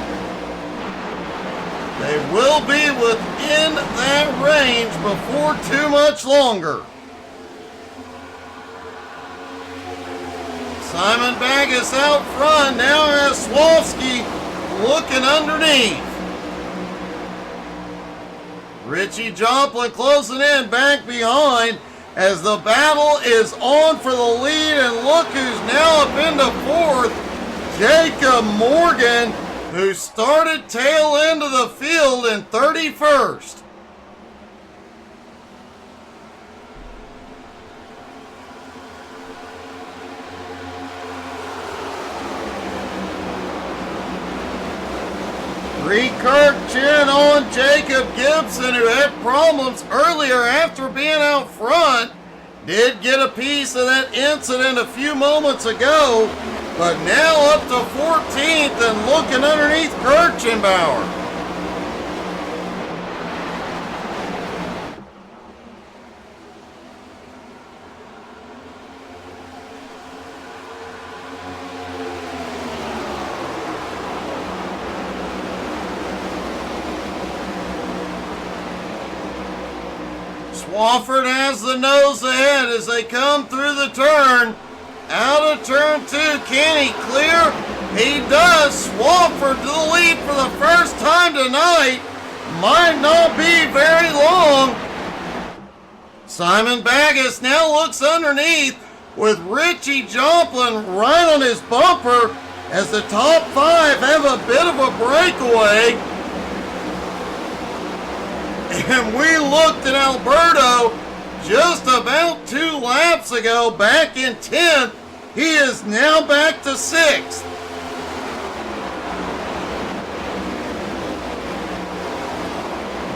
They will be within that range before too much longer. Simon Bagas out front, now has Swolski looking underneath. Richie Joplin closing in back behind as the battle is on for the lead, and look who's now up into 4th, Jacob Morgan, who started tail end of the field in 31st. Reed Kirk cheering on Jacob Gibson, who had problems earlier after being out front. Did get a piece of that incident a few moments ago, but now up to 14th and looking underneath Kirchenbauer. Swafford has the nose ahead as they come through the turn. Out of turn 2, can he clear? He does. Swafford to the lead for the first time tonight. Might not be very long. Simon Baggas now looks underneath with Richie Joplin right on his bumper as the top 5 have a bit of a breakaway. And we looked at Alberto just about 2 laps ago, back in 10th. He is now back to 6th.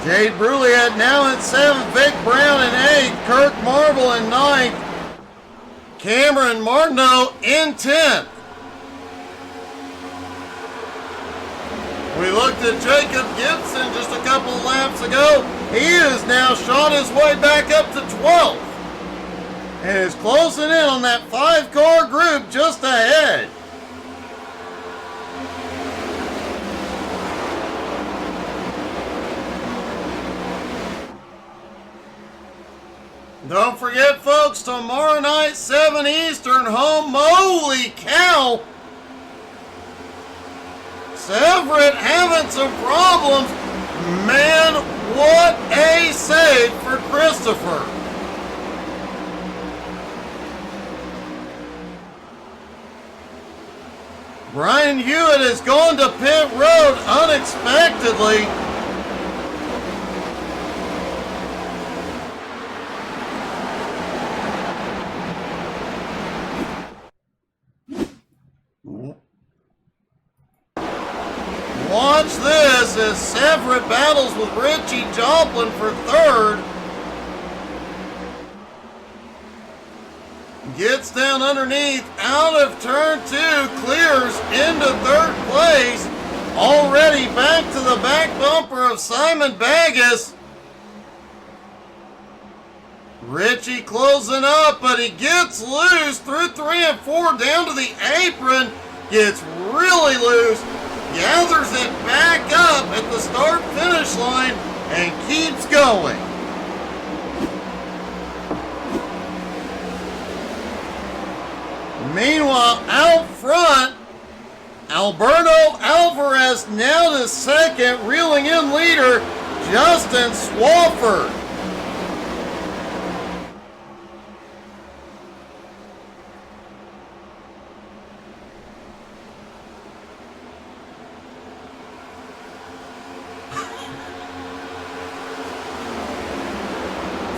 Jade Brulliet now in 7th, Vic Brown in 8th, Kirk Marble in 9th, Cameron Martineau in 10th. We looked at Jacob Gibson just a couple of laps ago. He has now shot his way back up to 12th and is closing in on that 5-car group just ahead. Don't forget, folks, tomorrow night, 7 Eastern, home. Holy cow! Everett having some problems. Man, what a save for Christopher. Brian Hewitt has gone to pit road unexpectedly. Watch this as Everett battles with Richie Joplin for 3rd. Gets down underneath, out of turn 2, clears into 3rd place. Already back to the back bumper of Simon Baggas. Richie closing up, but he gets loose through 3 and 4 down to the apron. Gets really loose. Gathers it back up at the start-finish line and keeps going. Meanwhile, out front, Alberto Alvarez now to 2nd, reeling in leader, Justin Swafford.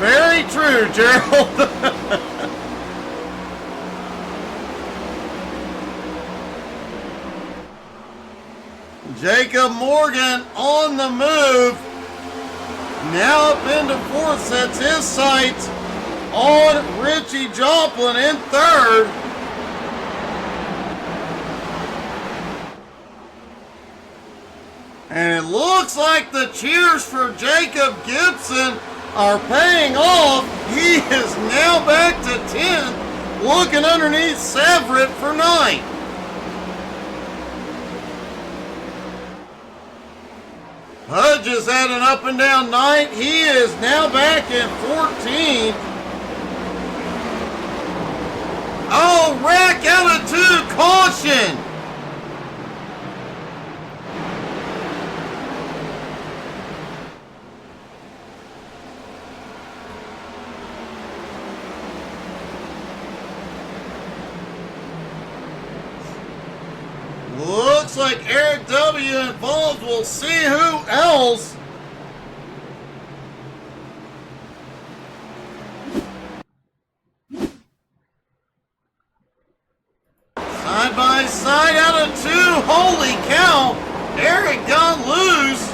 Very true, Gerald. Jacob Morgan on the move. Now up into 4th, sets his sights on Richie Joplin in 3rd. And it looks like the cheers for Jacob Gibson are paying off. He is now back to 10th, looking underneath Everett for 9th. Hudge has had an up and down night. He is now back in 14th. Oh, wreck out of 2, caution. Looks like Eric W. involved. We'll see who else. Side by side out of 2. Holy cow. Eric got loose.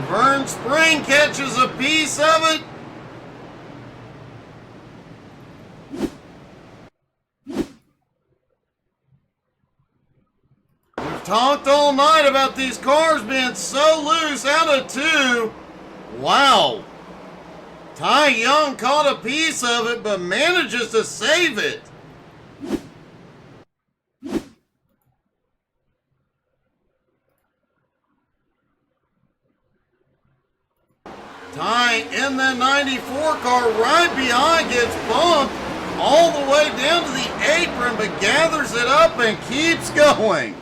Vern Spring catches a piece of it. Talked all night about these cars being so loose out of 2. Wow. Ty Young caught a piece of it, but manages to save it. Ty in the 94 car right behind gets bumped all the way down to the apron, but gathers it up and keeps going.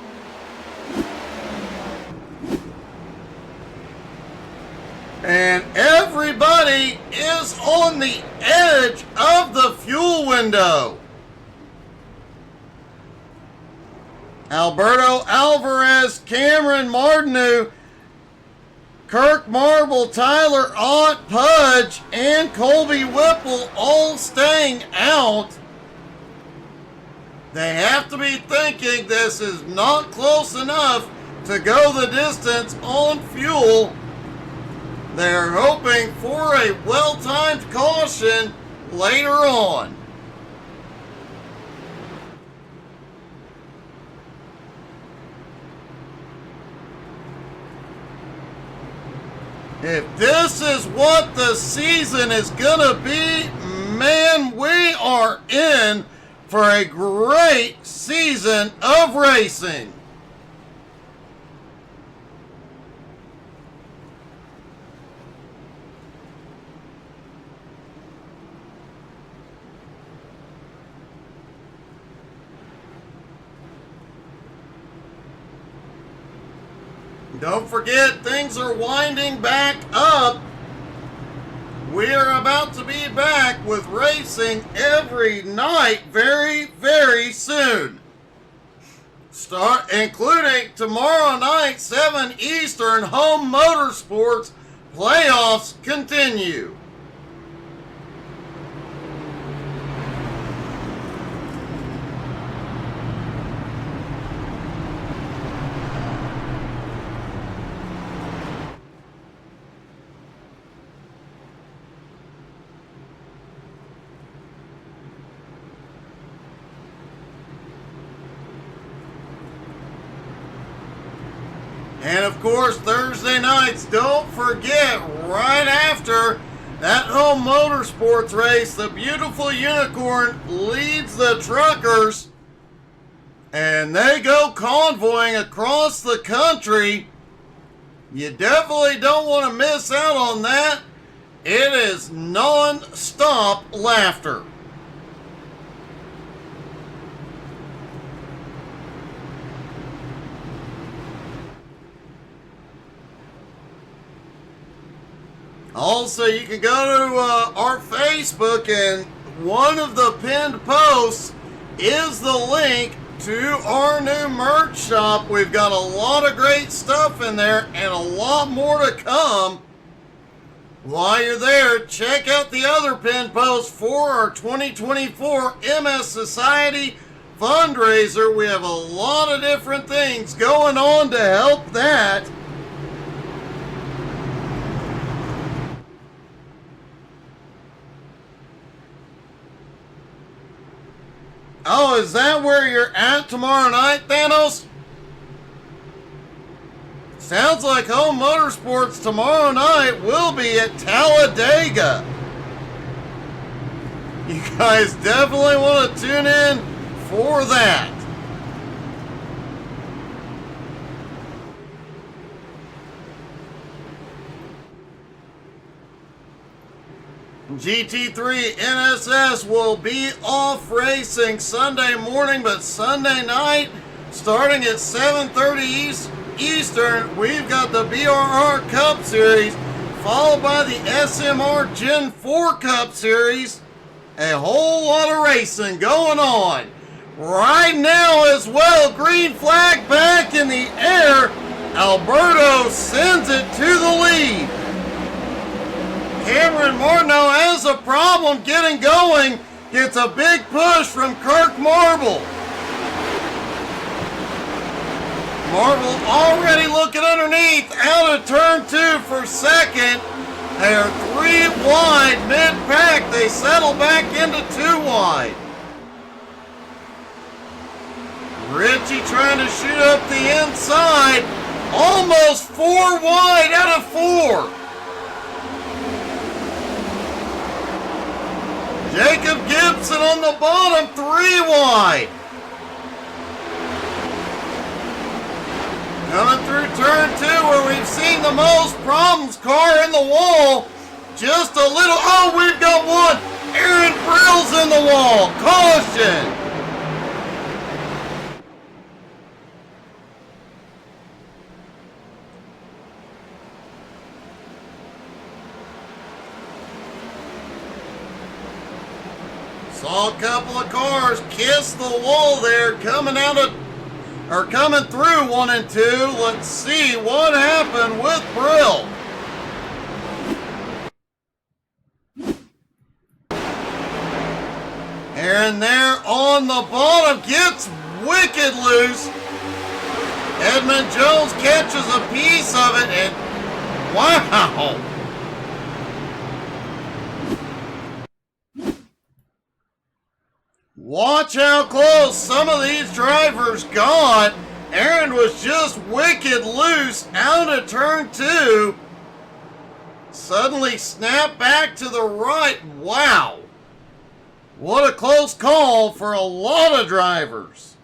And everybody is on the edge of the fuel window. Alberto Alvarez, Cameron Martineau, Kirk Marble, Tyler Ott, Pudge, and Colby Whipple all staying out. They have to be thinking this is not close enough to go the distance on fuel. They're hoping for a well-timed caution later on. If this is what the season is gonna be, man, we are in for a great season of racing. Don't forget, things are winding back up. We are about to be back with racing every night very, very soon. Including tomorrow night, 7 Eastern, Home Motorsports playoffs continue. And of course, Thursday nights, don't forget, right after that Home Motorsports race, the beautiful Unicorn leads the truckers, and they go convoying across the country. You definitely don't want to miss out on that. It is non-stop laughter. Also, you can go to our Facebook, and one of the pinned posts is the link to our new merch shop. We've got a lot of great stuff in there and a lot more to come. While you're there, check out the other pinned posts for our 2024 MS Society fundraiser. We have a lot of different things going on to help that. Oh, is that where you're at tomorrow night, Thanos? Sounds like Home Motorsports tomorrow night will be at Talladega. You guys definitely want to tune in for that. GT3 NSS will be off racing Sunday morning, but Sunday night, starting at 7:30 Eastern, we've got the BRR Cup Series, followed by the SMR Gen 4 Cup Series. A whole lot of racing going on right now as well. Green flag back in the air. Alberto sends it to the lead. Cameron Martineau has a problem getting going. Gets a big push from Kirk Marble. Marble already looking underneath, out of turn 2 for second. They are 3 wide mid-pack. They settle back into 2 wide. Richie trying to shoot up the inside. Almost 4 wide out of 4. Jacob Gibson on the bottom, 3 wide. Coming through turn 2 where we've seen the most problems, car in the wall. just a little. Oh, we've got one. Aaron Brill's in the wall. Caution. Saw a couple of cars kiss the wall there, coming through 1 and 2. Let's see what happened with Brill. Aaron there on the bottom gets wicked loose. Edmund Jones catches a piece of it, and wow. Watch how close some of these drivers got. Aaron was just wicked loose out of turn 2. Suddenly snapped back to the right. Wow. What a close call for a lot of drivers.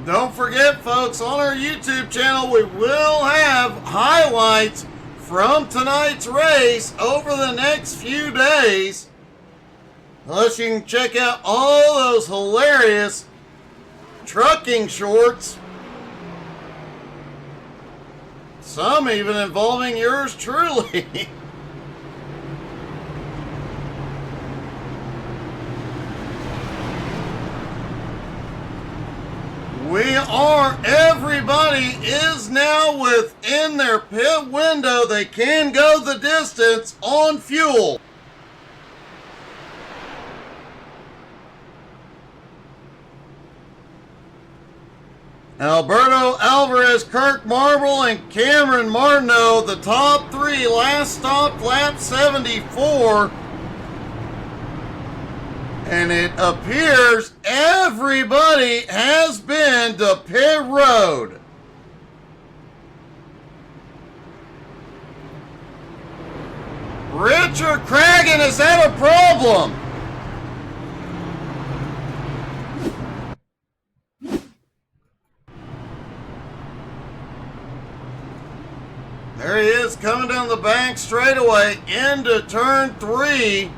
Don't forget, folks, on our YouTube channel, we will have highlights from tonight's race over the next few days. Plus, you can check out all those hilarious trucking shorts. Some even involving yours truly. Everybody is now within their pit window. They can go the distance on fuel. Alberto Alvarez, Kirk Marble, and Cameron Martineau, the top 3, last stop lap 74. And it appears everybody has been to pit road. Richard Cragen has had a problem. There he is coming down the bank straightaway into turn 3.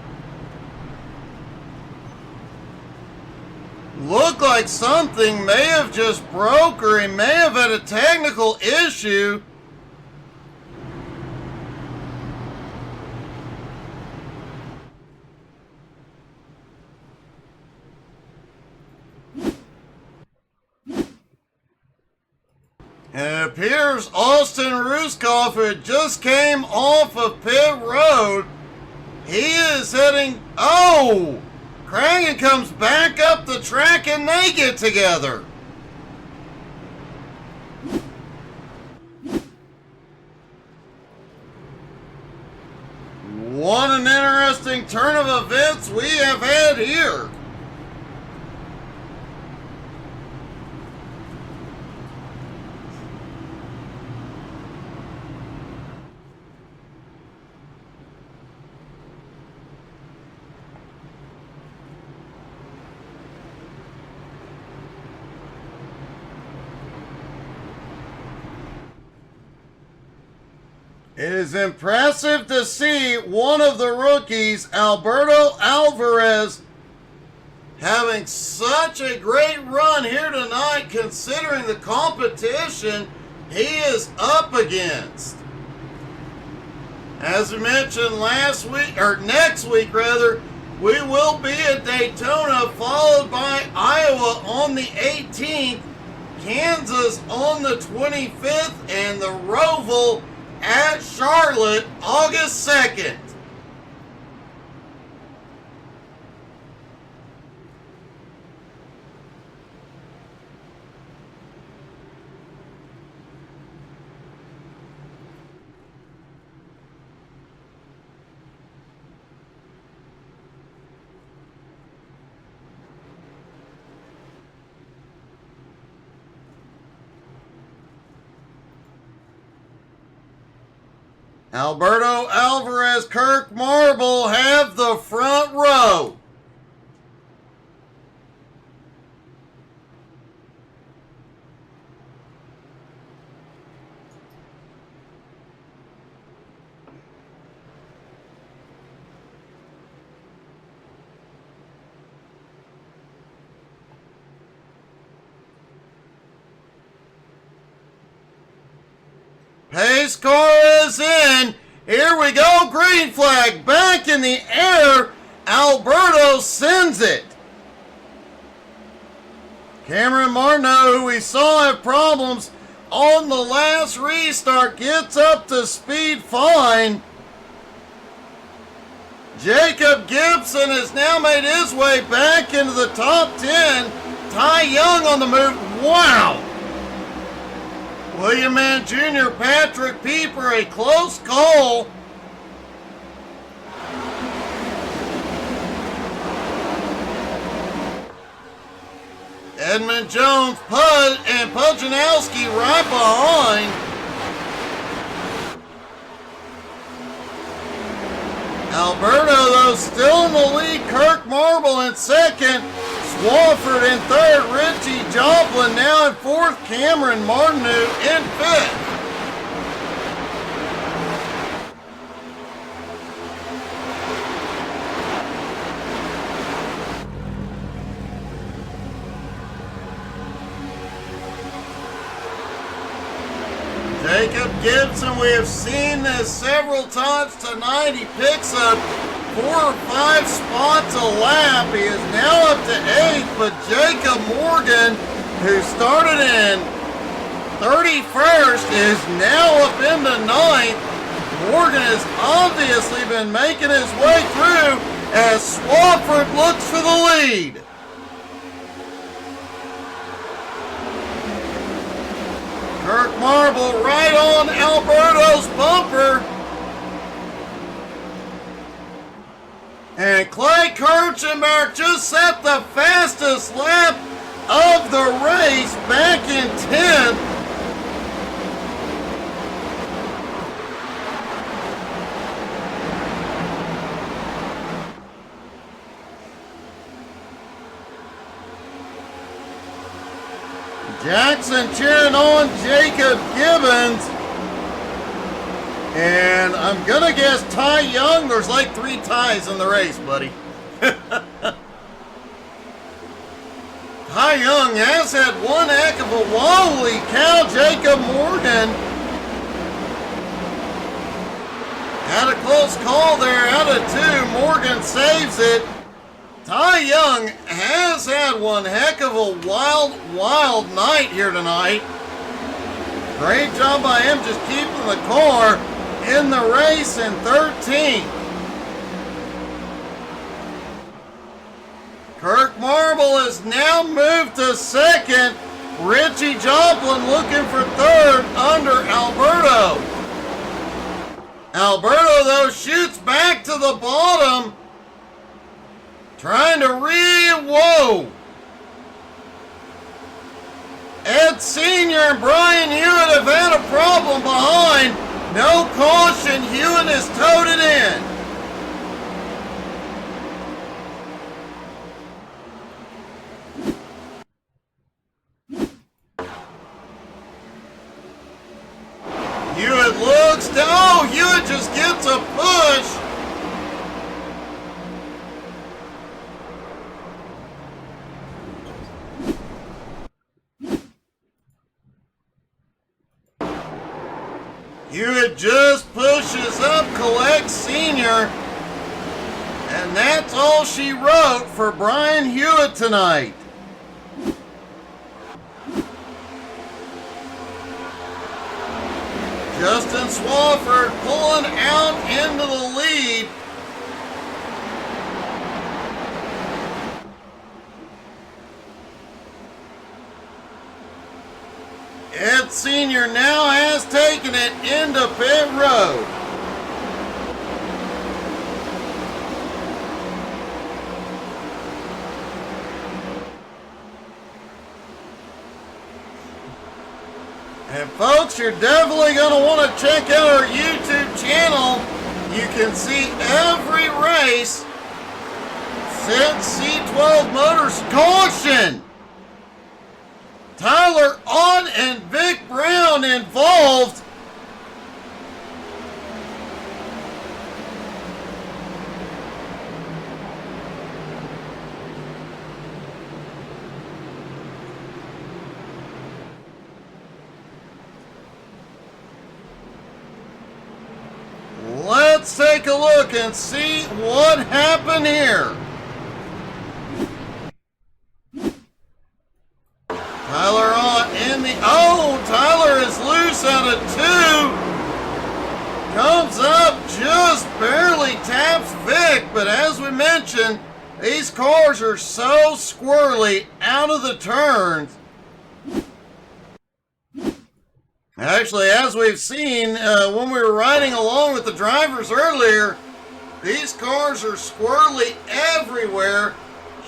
Looked like something may have just broke, or he may have had a technical issue. And it appears Austin Ruskoff, who just came off of pit road, he is heading... Oh! Cragen comes back up the track and they get together. What an interesting turn of events we have had here. It is impressive to see one of the rookies, Alberto Alvarez, having such a great run here tonight, considering the competition he is up against. As we mentioned last week, or next week rather, we will be at Daytona, followed by Iowa on the 18th, Kansas on the 25th, and the Roval at Charlotte, August 2nd. Alberto Alvarez, Kirk Marble have the front row. Pace car is in. Here we go. Green flag back in the air. Alberto sends it. Cameron Martineau, who we saw have problems on the last restart, gets up to speed fine. Jacob Gibson has now made his way back into the top 10. Ty Young on the move. Wow! William Mann Jr., Patrick Pieper, a close call. Edmund Jones, Pud, and Pujanowski right behind. Alberto, though, still in the lead. Kirk Marble in second. Swafford in third. Richie Joplin now in fourth. Cameron Martineau in fifth. Jacob Gibson, we have seen this several times tonight. He picks up 4 or 5 spots a lap. He is now up to 8th, but Jacob Morgan, who started in 31st, is now up into 9th. Morgan has obviously been making his way through as Swafford looks for the lead. Kirk Marble right on Alberto's bumper. And Clay Kirchenberg just set the fastest lap of the race back in 10th. Jackson cheering on Jacob Gibbons. And I'm going to guess Ty Young. There's like 3 ties in the race, buddy. Ty Young has had one heck of a holy cow. Jacob Morgan had a close call there out of 2. Morgan saves it. Ty Young has had one heck of a wild night here tonight. Great job by him just keeping the car in the race in 13th. Kirk Marble has now moved to 2nd. Richie Joplin looking for 3rd under Alberto. Alberto, though, shoots back to the bottom. Trying to whoa! Ed Sr. and Brian Hewitt have had a problem behind. No caution. Hewitt has towed it in. Hewitt looks down. Oh, Hewitt just gets a push. Hewitt just pushes up, collects Senior, and that's all she wrote for Brian Hewitt tonight. Justin Swafford pulling out into the lead. Ed Sr. now has taken it into pit road. And folks, you're definitely going to want to check out our YouTube channel. You can see every race since C12 Motors. Caution! Tyler Ott and Vic Brown involved. Let's take a look and see what happened here. Tyler on in the, Tyler is loose out of 2. Comes up, just barely taps Vic, but as we mentioned, these cars are so squirrely out of the turns. Actually, as we've seen when we were riding along with the drivers earlier, these cars are squirrely everywhere.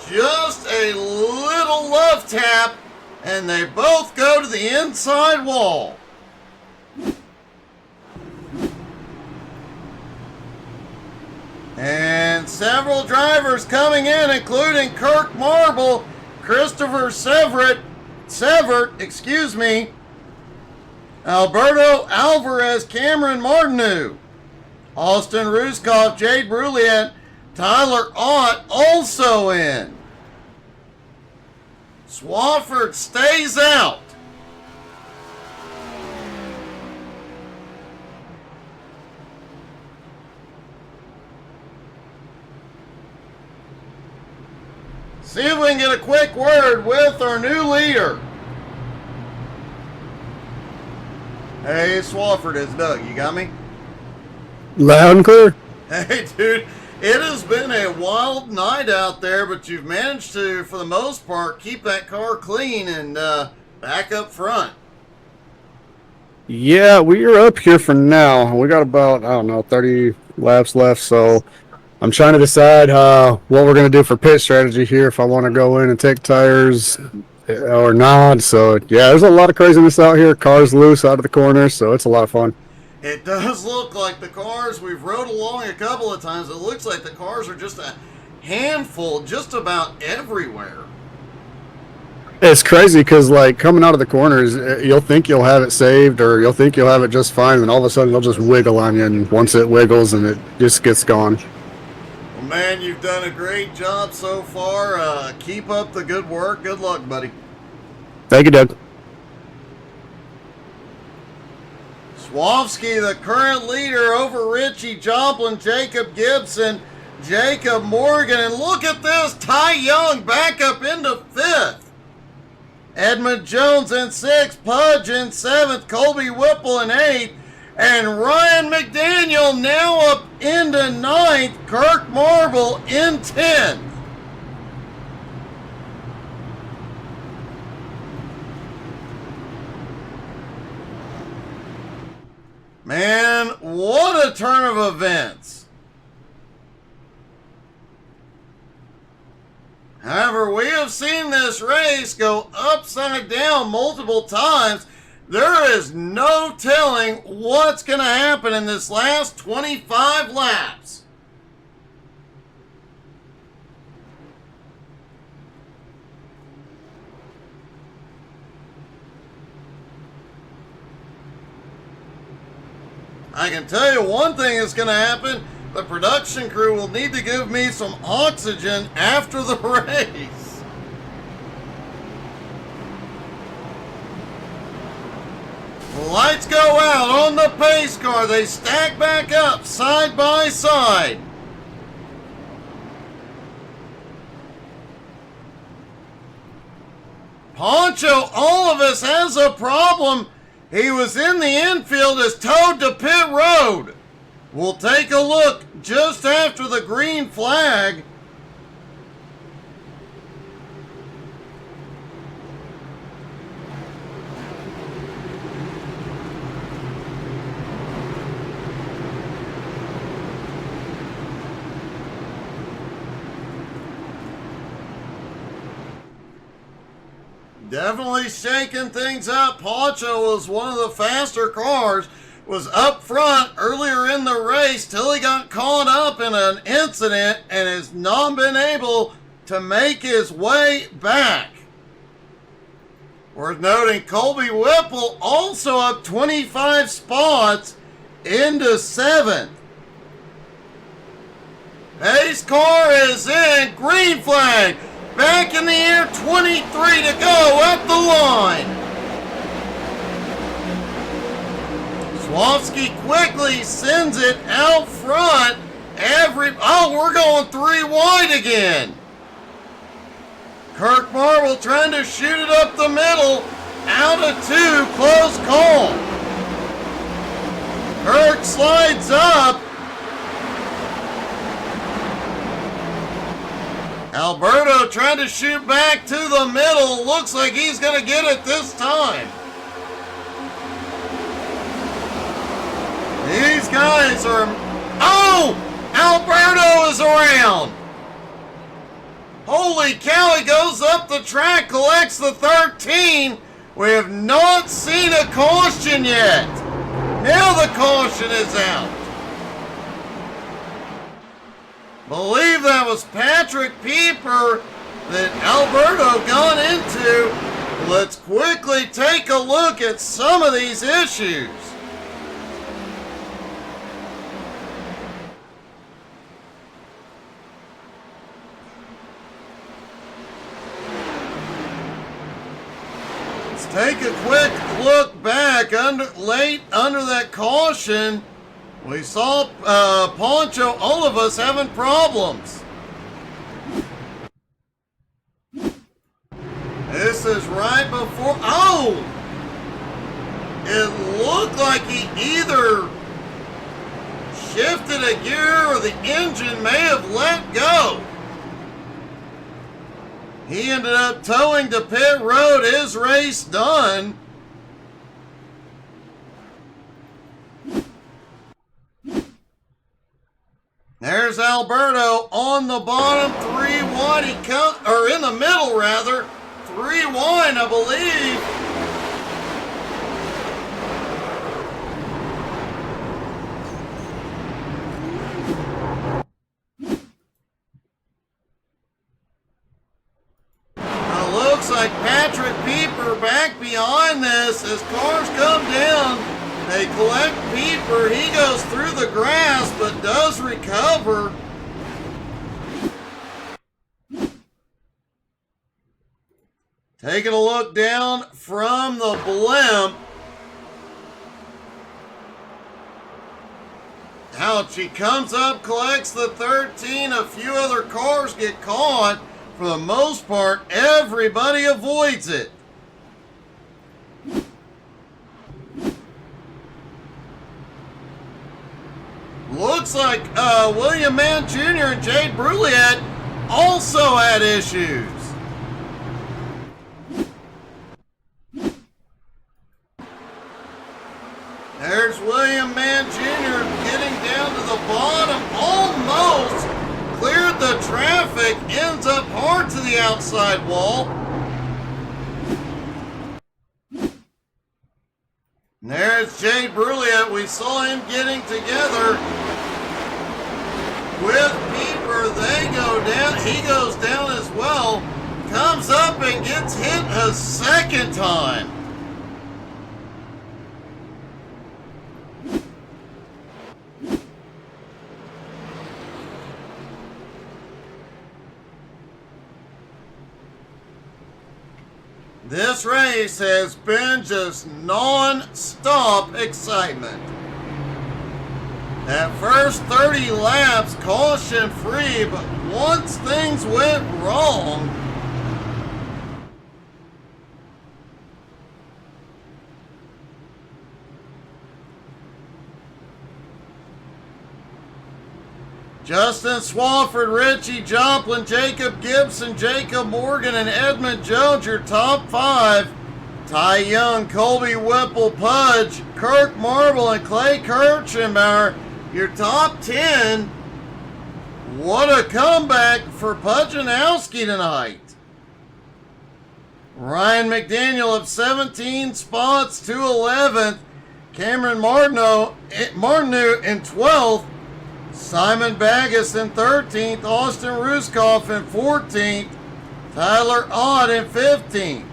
Just a little love tap, and they both go to the inside wall. And several drivers coming in, including Kirk Marble, Christopher Severt, Alberto Alvarez, Cameron Martineau, Austin Ruskoff, Jade Bruliet, Tyler Ott also in. Swafford stays out. See if we can get a quick word with our new leader. Hey, Swafford, it's Doug. You got me? Loud and clear. Hey, dude. It has been a wild night out there, but you've managed to, for the most part, keep that car clean and back up front. Yeah, we are up here for now. We got about, 30 laps left, so I'm trying to decide what we're going to do for pit strategy here, if I want to go in and take tires or not. So, yeah, there's a lot of craziness out here. Cars loose out of the corners, so it's a lot of fun. It does look like the cars, we've rode along a couple of times, it looks like the cars are just a handful just about everywhere. It's crazy because, like, coming out of the corners, you'll think you'll have it saved or you'll think you'll have it just fine, and all of a sudden they'll just wiggle on you, and once it wiggles and it just gets gone. Well, man, you've done a great job so far. Keep up the good work. Good luck, buddy. Thank you, Doug. Swofsky, the current leader, over Richie Joplin, Jacob Gibson, Jacob Morgan, and look at this, Ty Young back up into 5th. Edmund Jones in 6th, Pudge in 7th, Colby Whipple in 8th, and Ryan McDaniel now up into 9th, Kirk Marble in 10th. Man, what a turn of events. However, we have seen this race go upside down multiple times. There is no telling what's going to happen in this last 25 laps. I can tell you one thing is going to happen. The production crew will need to give me some oxygen after the race. The lights go out on the pace car. They stack back up side by side. Poncho Olivas has a problem. He was in the infield, is towed to pit road. We'll take a look just after the green flag. Definitely shaking things up. Poncho was one of the faster cars, was up front earlier in the race till he got caught up in an incident and has not been able to make his way back. Worth noting, Colby Whipple also up 25 spots into 7th. Pace car is in, green flag. Back in the air, 23 to go at the line. Wofsky quickly sends it out front. We're going 3 wide again. Kirk Marble trying to shoot it up the middle. Out of 2, close call. Kirk slides up. Alberto trying to shoot back to the middle. Looks like he's going to get it this time. These guys are... Oh! Alberto is around! Holy cow, he goes up the track, collects the 13. We have not seen a caution yet. Now the caution is out. Believe that was Patrick Pieper that Alberto got into. Let's quickly take a look at some of these issues. Let's take a quick look back late under that caution. We saw Poncho, all of us having problems. This is right before, oh! It looked like he either shifted a gear or the engine may have let go. He ended up towing to pit road, his race done. There's Alberto on the bottom, 3 wide. He or in the middle rather, 3 wide, I believe. Looks like Patrick Pieper back behind this as cars come down. They collect Pieper. He goes through the grass but does recover. Taking a look down from the blimp. Ouch, he comes up, collects the 13. A few other cars get caught. For the most part, everybody avoids it. Looks like William Mann Jr. and Jade Bruliette also had issues. There's William Mann Jr. getting down to the bottom, almost cleared the traffic, ends up hard to the outside wall. And there's Jade Bruliette. We saw him getting together with Pieper. They go down. He goes down as well. Comes up and gets hit a second time. This race has been just non-stop excitement. That first 30 laps caution-free, but once things went wrong, Justin Swafford, Richie Joplin, Jacob Gibson, Jacob Morgan, and Edmund Jones, your top 5. Ty Young, Colby Whipple, Pudge, Kirk Marble, and Clay Kirchenbauer, your top 10. What a comeback for Pudgeonowski tonight. Ryan McDaniel of 17 spots to 11th. Cameron Martineau in 12th. Simon Baggas in 13th, Austin Ruskoff in 14th, Tyler Ott in 15th.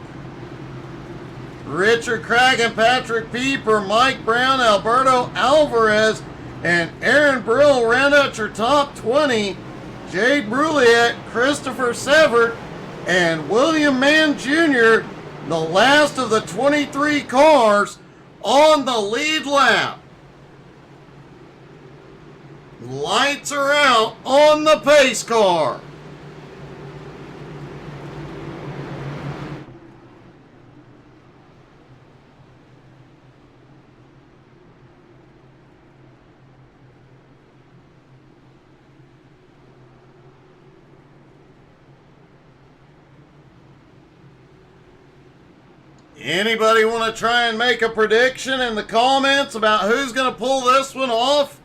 Richard Craig and Patrick Pieper, Mike Brown, Alberto Alvarez, and Aaron Brill round out your top 20. Jade Bruliette, Christopher Severt, and William Mann Jr., the last of the 23 cars on the lead lap. Lights are out on the pace car. Anybody want to try and make a prediction in the comments about who's going to pull this one off?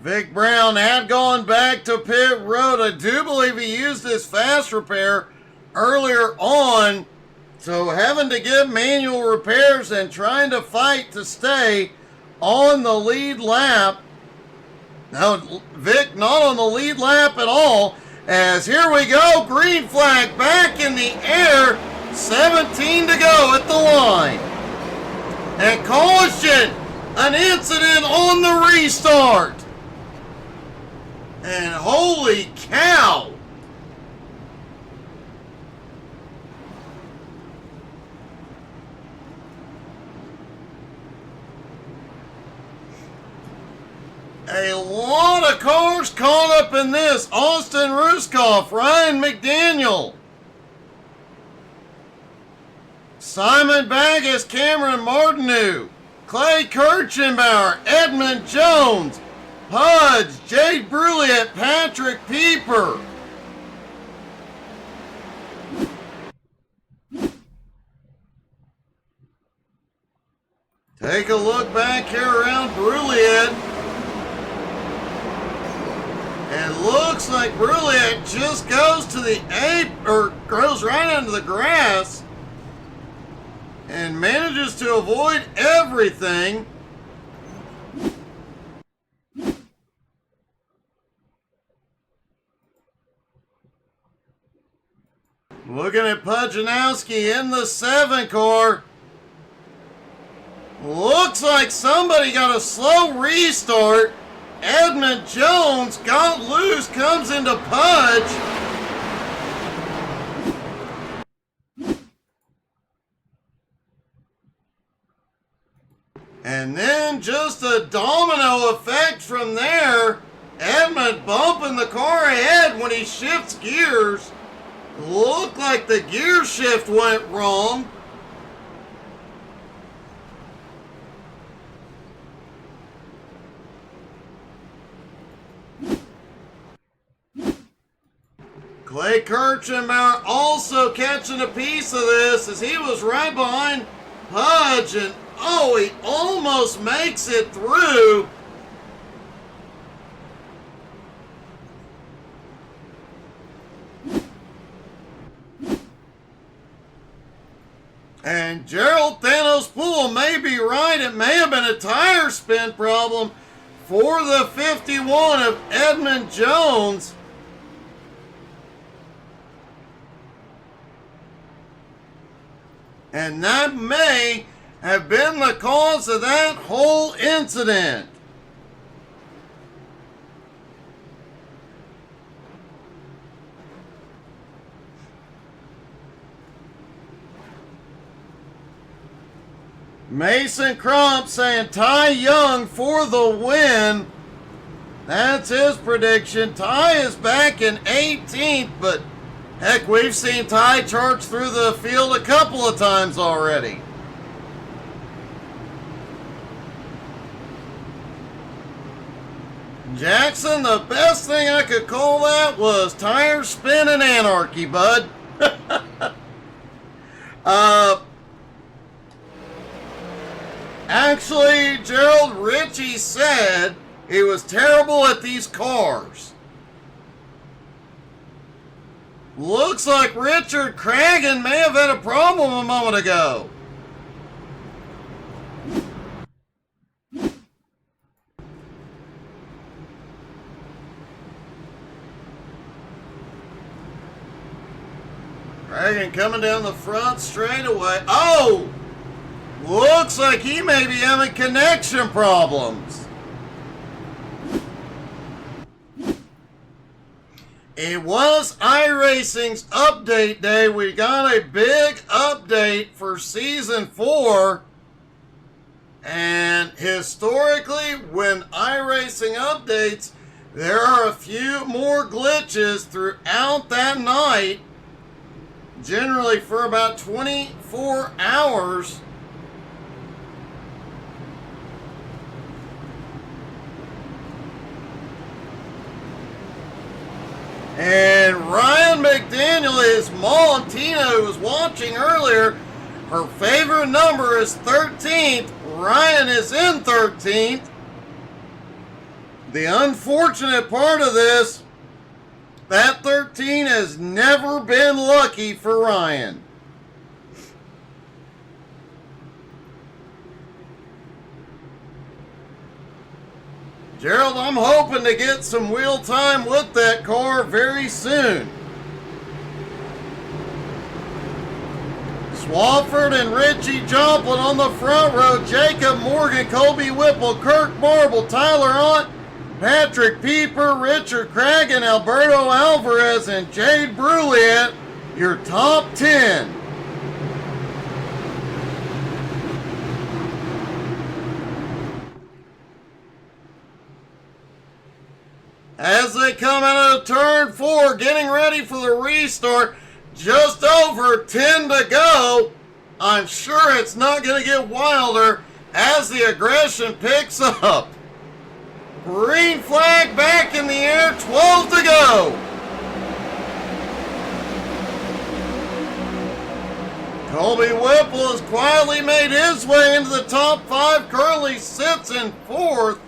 Vic Brown had gone back to pit road. I do believe he used his fast repair earlier on. So having to give manual repairs and trying to fight to stay on the lead lap. Now, Vic not on the lead lap at all. As here we go, green flag back in the air. 17 to go at the line. And caution, an incident on the restart. And holy cow. A lot of cars caught up in this. Austin Ruskoff, Ryan McDaniel, Simon Baggis, Cameron Martineau, Clay Kirchenbauer, Edmund Jones, Pudge, Jade Bruliet, Patrick Pieper. Take a look back here around Bruliet. And looks like Bruliet just goes to the goes right into the grass and manages to avoid everything. Looking at Pujanowski in the 7 car. Looks like somebody got a slow restart. Edmund Jones got loose, comes into Pudge. And then just a domino effect from there. Edmund bumping the car ahead when he shifts gears. Looked like the gear shift went wrong. Clay Kirchenbauer also catching a piece of this as he was right behind Pudge, and oh, he almost makes it through. And Gerald Thanos Poole may be right. It may have been a tire spin problem for the 51 of Edmund Jones. And that may have been the cause of that whole incident. Mason Crump saying Ty Young for the win. That's his prediction. Ty is back in 18th, but heck, we've seen Ty charge through the field a couple of times already. Jackson, the best thing I could call that was tire spin and anarchy, bud. Actually, Gerald Ritchie said he was terrible at these cars. Looks like Richard Cragen may have had a problem a moment ago. Cragen coming down the front straightaway. Oh! Looks like he may be having connection problems. It was iRacing's update day. We got a big update for Season 4. And historically, when iRacing updates, there are a few more glitches throughout that night. Generally for about 24 hours. And Ryan McDaniel, his mom, Tina, who was watching earlier, her favorite number is 13th. Ryan is in 13th. The unfortunate part of this, that 13 has never been lucky for Ryan. Gerald, I'm hoping to get some wheel time with that car very soon. Swafford and Richie Joplin on the front row. Jacob Morgan, Colby Whipple, Kirk Marble, Tyler Ott, Patrick Pieper, Richard Cragen, Alberto Alvarez, and Jade Bruliet, your top 10. As they come out of turn 4, getting ready for the restart, just over 10 to go. I'm sure it's not going to get wilder as the aggression picks up. Green flag back in the air, 12 to go. Colby Whipple has quietly made his way into the top 5, currently sits in 4th.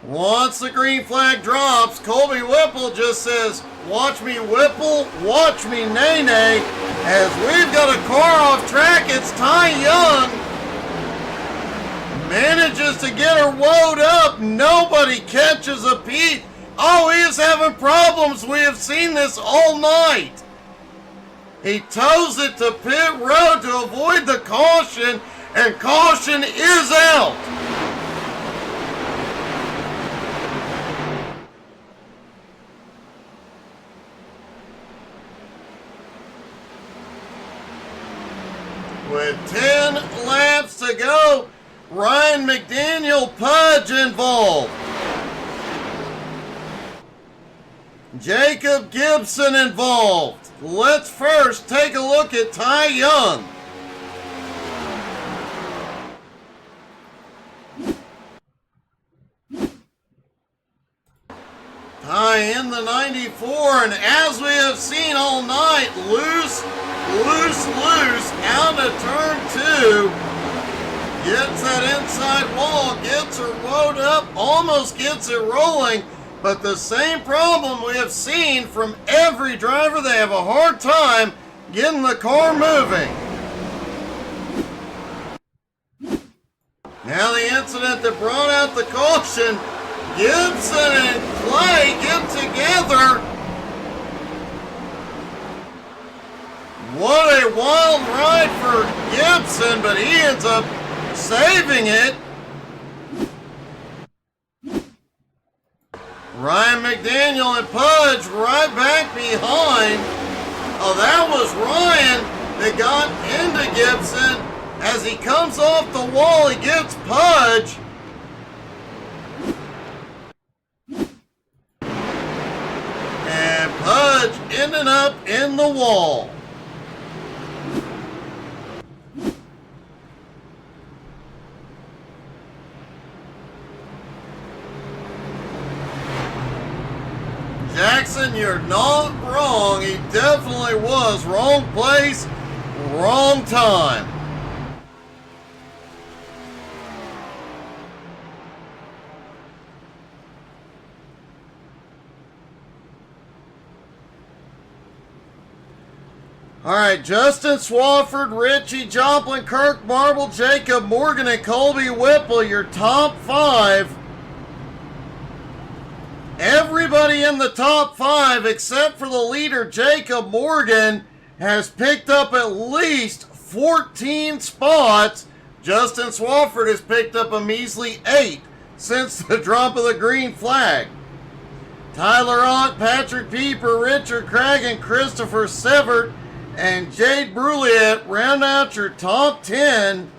Once the green flag drops, Colby Whipple just says, "Watch me Whipple, watch me nay-nay." As we've got a car off track, it's Ty Young. Manages to get her woed up. Nobody catches a Pete. Oh, he is having problems. We have seen this all night. He tows it to pit road to avoid the caution, and caution is out. With 10 laps to go, Ryan McDaniel Pudge involved. Jacob Gibson involved. Let's first take a look at Ty Young. Ty in the 94, and as we have seen all night, loose, out of turn 2. Gets that inside wall, gets her woed up, almost gets it rolling, but the same problem we have seen from every driver. They have a hard time getting the car moving. Now the incident that brought out the caution, Gibson and Clay get together. What a wild ride for Gibson, but he ends up saving it. Ryan McDaniel and Pudge right back behind. Oh, that was Ryan that got into Gibson. As he comes off the wall, he gets Pudge. And Pudge ended up in the wall. Jackson, you're not wrong. He definitely was. Wrong place, wrong time. All right, Justin Swafford, Richie Joplin, Kirk Marble, Jacob Morgan, and Colby Whipple, your top 5. Everybody in the top 5, except for the leader, Jacob Morgan, has picked up at least 14 spots. Justin Swafford has picked up a measly 8 since the drop of the green flag. Tyler Ott, Patrick Pieper, Richard Craig, and Christopher Severt, and Jade Bruliet round out your top 10.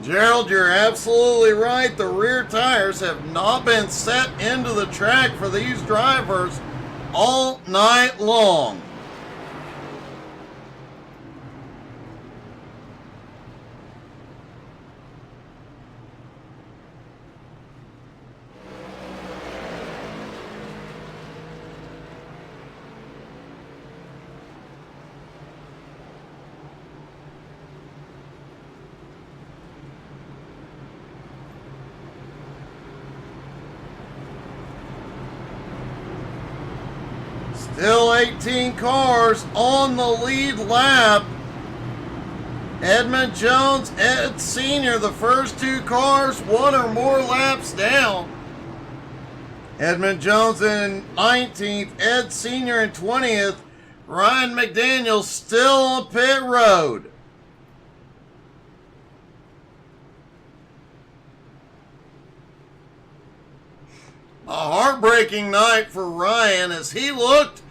Gerald, you're absolutely right. The rear tires have not been set into the track for these drivers all night long. Still 18 cars on the lead lap. Edmund Jones, Ed Sr., the first two cars, one or more laps down. Edmund Jones in 19th, Ed Sr. in 20th. Ryan McDaniel still on pit road. A heartbreaking night for Ryan as he looked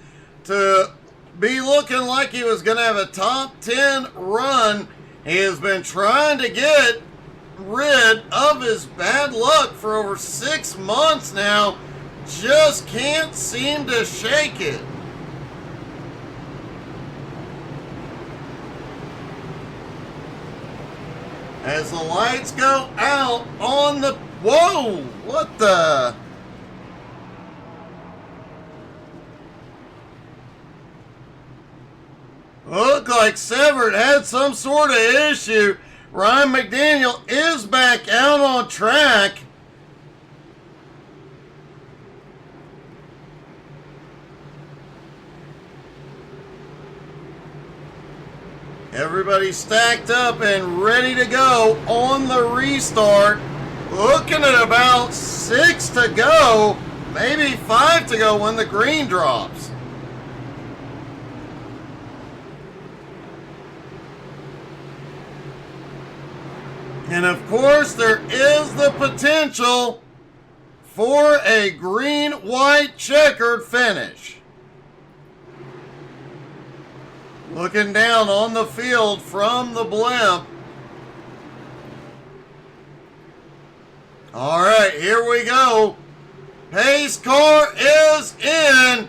to be looking like he was going to have a top 10 run. He has been trying to get rid of his bad luck for over 6 months now. Just can't seem to shake it. As the lights go out on the... Whoa! What the... Looked like Severt had some sort of issue. Ryan McDaniel is back out on track. Everybody stacked up and ready to go on the restart. Looking at about 6 to go, maybe 5 to go when the green drops. And of course, there is the potential for a green-white checkered finish. Looking down on the field from the blimp. All right, here we go. Pace car is in.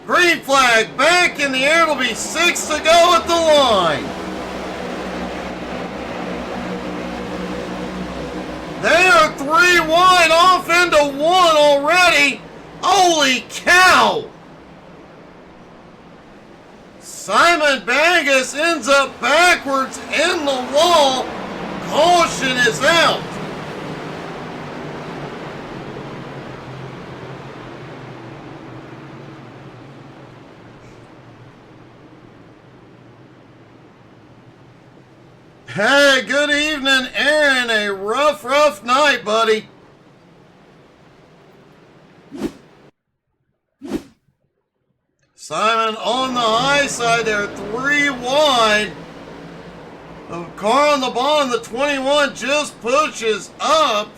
Green flag back in the air. It'll be 6 to go at the line. They are 3 wide off into 1 already. Holy cow! Simon Bagus ends up backwards in the wall. Caution is out. Hey, good evening, Aaron. A rough night, buddy. Simon on the high side there, 3 wide. The car on the bottom, the 21, just pushes up.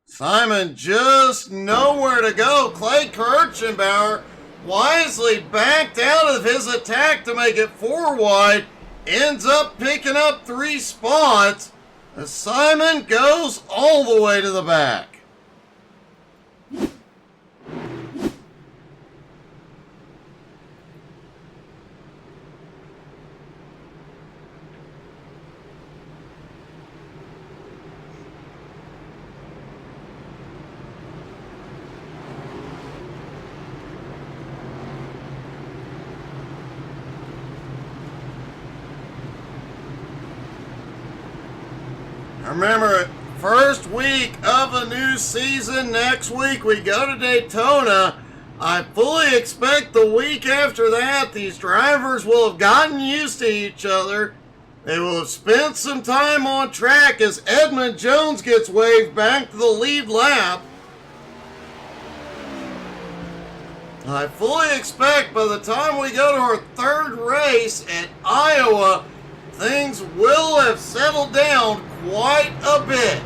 Simon just nowhere to go. Clay Kirchenbauer wisely backed out of his attack to make it 4 wide. Ends up picking up 3 spots. As Simon goes all the way to the back. Remember, first week of the new season. Next week we go to Daytona. I fully expect the week after that these drivers will have gotten used to each other. They will have spent some time on track as Edmund Jones gets waved back to the lead lap. I fully expect by the time we go to our third race at Iowa, things will have settled down quite a bit.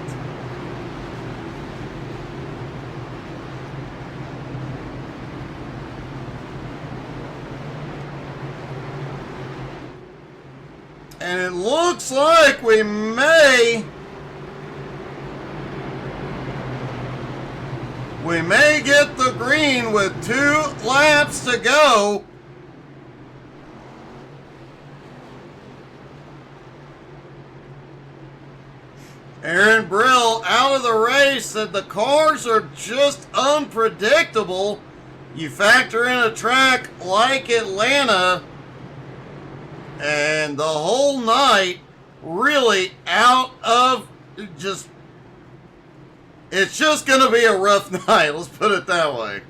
And it looks like we may get the green with 2 laps to go. Aaron Brill out of the race said the cars are just unpredictable. You factor in a track like Atlanta, and the whole night really out of just, it's just going to be a rough night, let's put it that way.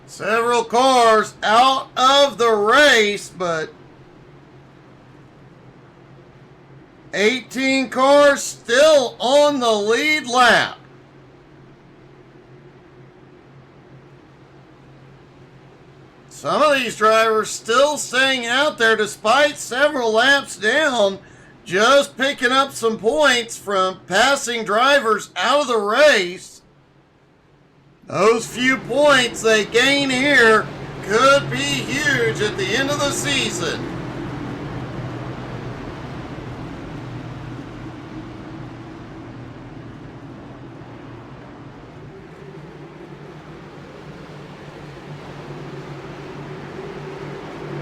Several cars out of the race, but 18 cars still on the lead lap. Some of these drivers still staying out there despite several laps down, just picking up some points from passing drivers out of the race. Those few points they gain here could be huge at the end of the season.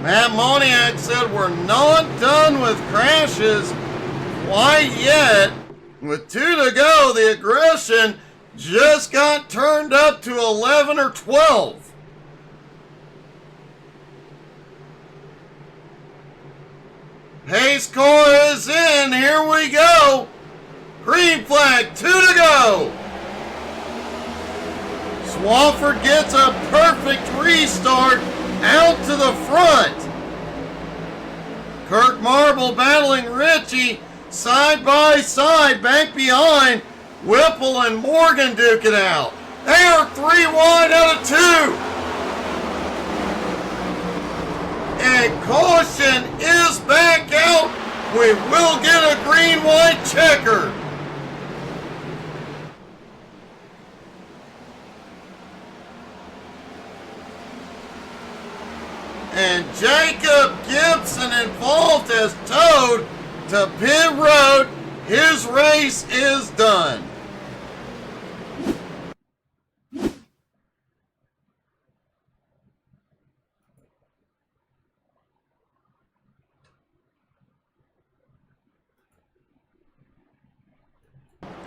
Matt Moniak said we're not done with crashes quite yet. With 2 to go, the aggression just got turned up to 11 or 12. Pace car is in. Here we go. Green flag, 2 to go. Swafford gets a perfect restart out to the front. Kirk Marble battling Ritchie side by side, back behind. Whipple and Morgan duke it out. They are 3 wide out of 2. And caution is back out. We will get a green-white checker. And Jacob Gibson involved as towed to pit road. His race is done.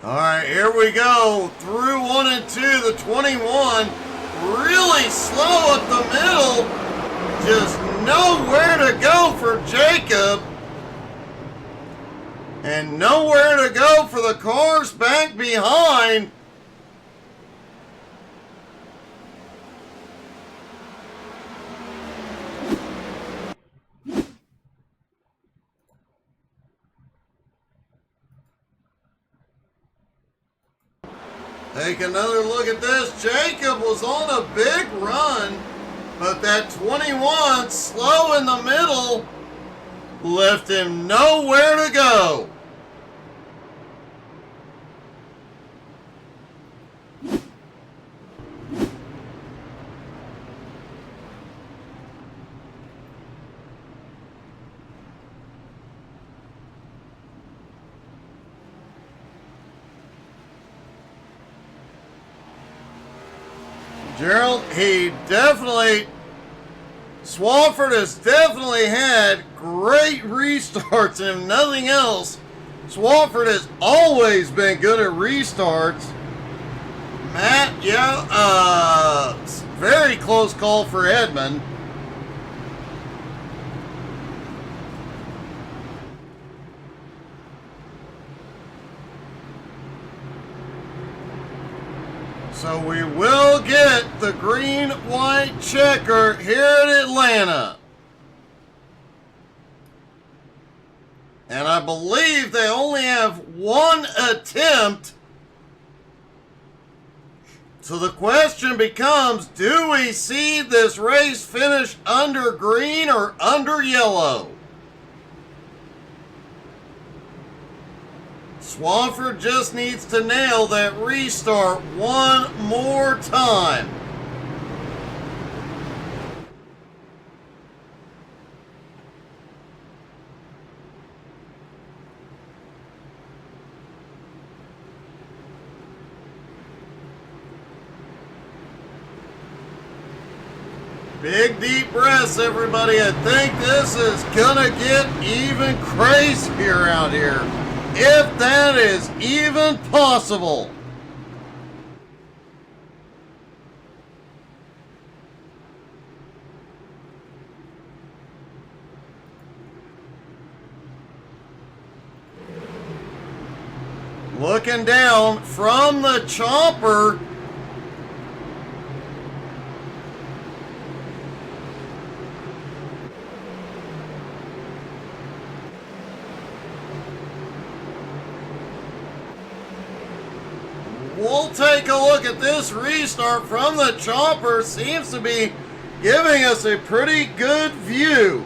All right, here we go. Through 1 and 2, the 21. Really slow up the middle. Just nowhere to go for Jacob. And nowhere to go for the cars back behind. Take another look at this. Jacob was on a big run, but that 21 slow in the middle left him nowhere to go. Gerald, Swafford has definitely had great restarts, and if nothing else, Swafford has always been good at restarts. Matt, very close call for Edmond. So we will get the green-white checker here at Atlanta. And I believe they only have one attempt So the question becomes, do we see this race finish under green or under yellow? Swafford just needs to nail that restart one more time. Big deep breaths, everybody. I think this is gonna get even crazier out here, if that is even possible. Looking down from the chopper, we'll take a look at this restart from the chopper. Seems to be giving us a pretty good view.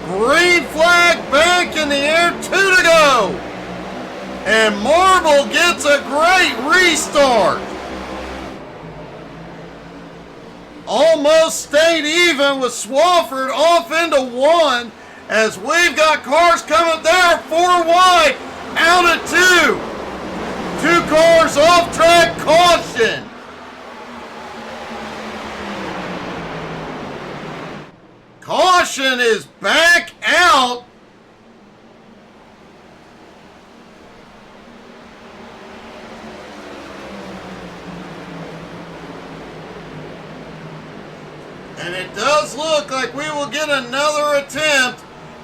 Green flag back in the air, 2 to go. And Marble gets a great restart. Almost stayed even with Swafford off into 1 as we've got cars coming there, 4 wide, out of 2. 2 cars off track, caution. Caution is back out. And it does look like we will get another attempt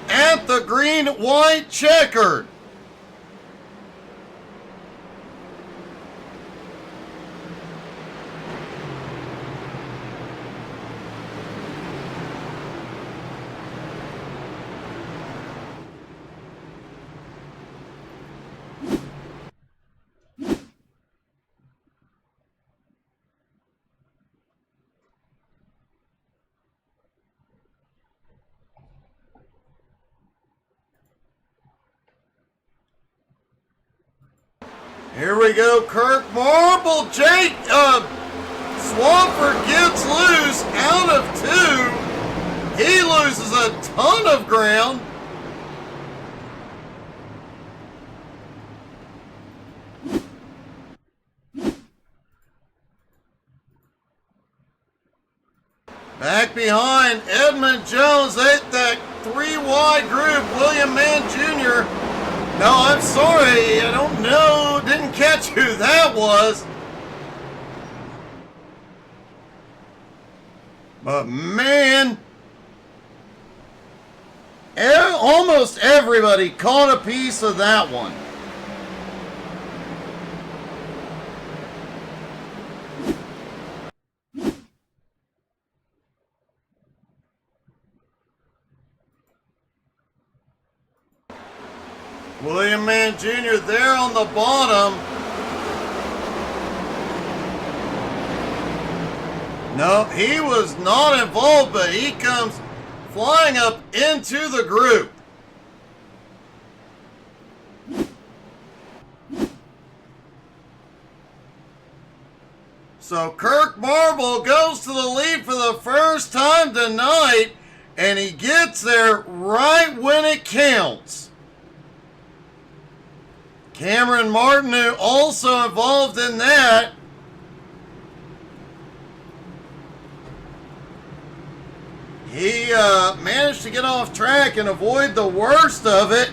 at the green-white checkered. Here we go, Kirk Marble. Jake Swafford gets loose out of 2. He loses a ton of ground. Back behind, Edmund Jones at that 3 wide group. William Mann Jr. No, I'm sorry. I don't know. Didn't catch who that was. But man, almost everybody caught a piece of that one. William Mann Jr. there on the bottom. No, he was not involved, but he comes flying up into the group. So Kirk Marble goes to the lead for the first time tonight, and he gets there right when it counts. Cameron Martineau also involved in that. He managed to get off track and avoid the worst of it.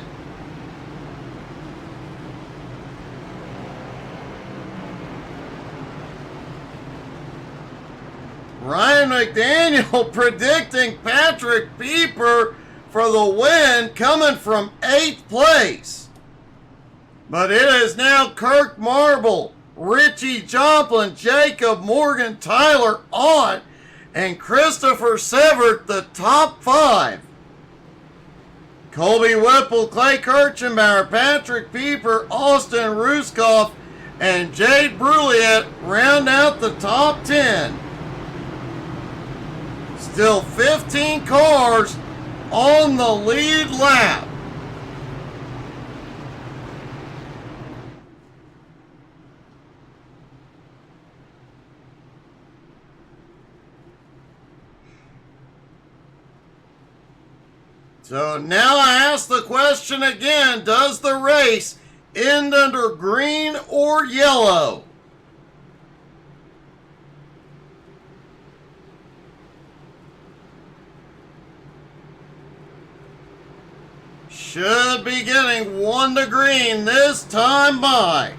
Ryan McDaniel predicting Patrick Pieper for the win, coming from 8th place. But it is now Kirk Marble, Richie Joplin, Jacob Morgan, Tyler Ott, and Christopher Severt the top 5. Colby Whipple, Clay Kirchenbauer, Patrick Pieper, Austin Ruskoff, and Jade Bruliet round out the top 10. Still 15 cars on the lead lap. So now I ask the question again, does the race end under green or yellow? Should be getting 1 to green this time by.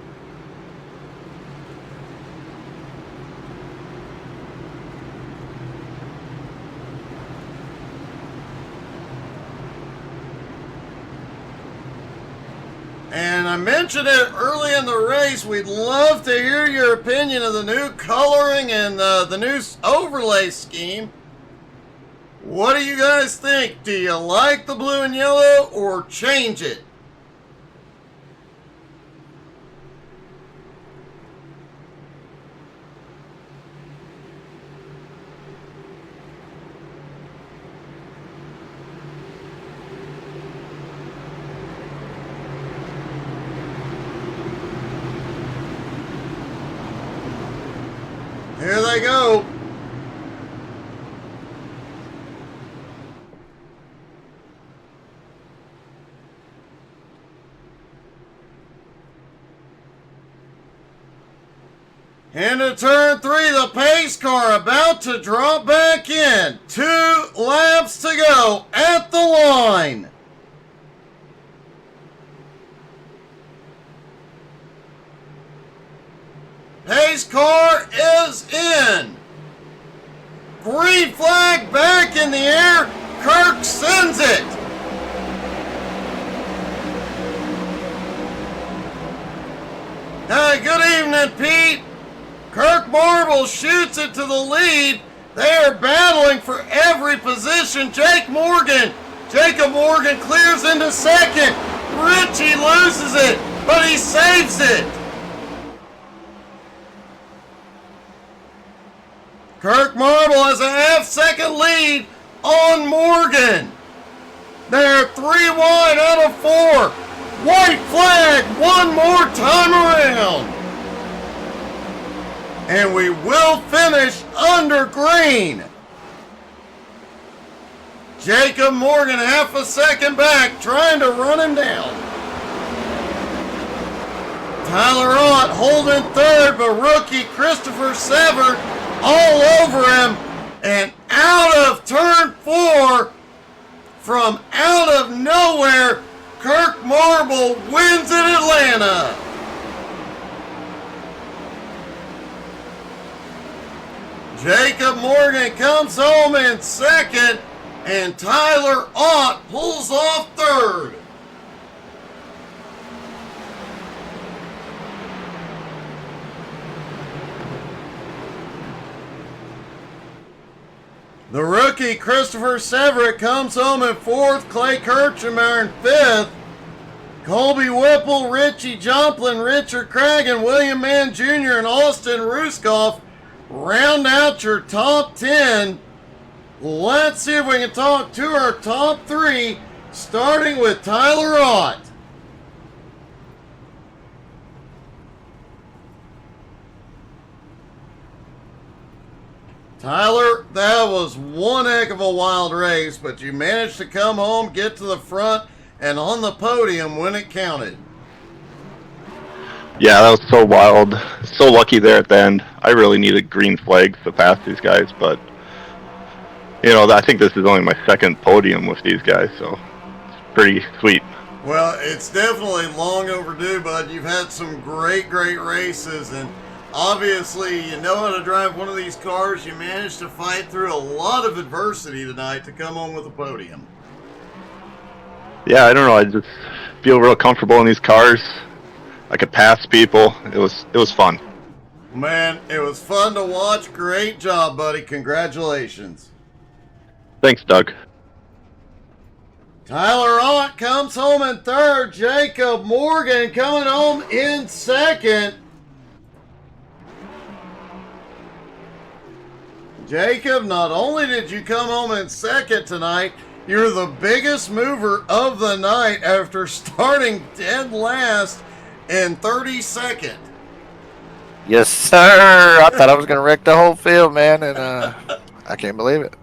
And I mentioned it early in the race, we'd love to hear your opinion of the new coloring and the new overlay scheme. What do you guys think? Do you like the blue and yellow or change it? Here they go. Into turn 3, the pace car about to drop back in. 2 laps to go at the line. Pace car is in. Green flag back in the air. Kirk sends it. Hey, good evening, Pete. Kirk Marble shoots it to the lead. They are battling for every position. Jacob Morgan clears into second. Richie loses it, but he saves it. Kirk Marble has a half-second lead on Morgan. They're 3 wide out of 4. White flag one more time around. And we will finish under green. Jacob Morgan half a second back, trying to run him down. Tyler Ott holding third, but rookie Christopher Severt all over him. And out of turn 4, from out of nowhere, Kirk Marble wins in Atlanta. Jacob Morgan comes home in second, and Tyler Ott pulls off third. The rookie Christopher Severick comes home in fourth, Clay Kirchenbauer in fifth. Colby Whipple, Richie Joplin, Richard Craig, and William Mann Jr. and Austin Ruskoff round out your top 10. Let's see if we can talk to our top 3, starting with Tyler Ott. Tyler, that was one heck of a wild race, but you managed to come home, get to the front, and on the podium when it counted. Yeah, that was so wild. So lucky there at the end. I really needed green flags to pass these guys, but you know, I think this is only my second podium with these guys, so it's pretty sweet. Well, it's definitely long overdue, bud. You've had some great races, and obviously you know how to drive one of these cars. You managed to fight through a lot of adversity tonight to come home with a podium. Yeah, I don't know. I just feel real comfortable in these cars. I could pass people. It was fun. Man, it was fun to watch. Great job, buddy. Congratulations. Thanks, Doug. Tyler Ott comes home in third. Jacob Morgan coming home in second. Jacob, not only did you come home in second tonight, you're the biggest mover of the night after starting dead last in 32nd. Yes, sir. I thought I was going to wreck the whole field, man, and I can't believe it.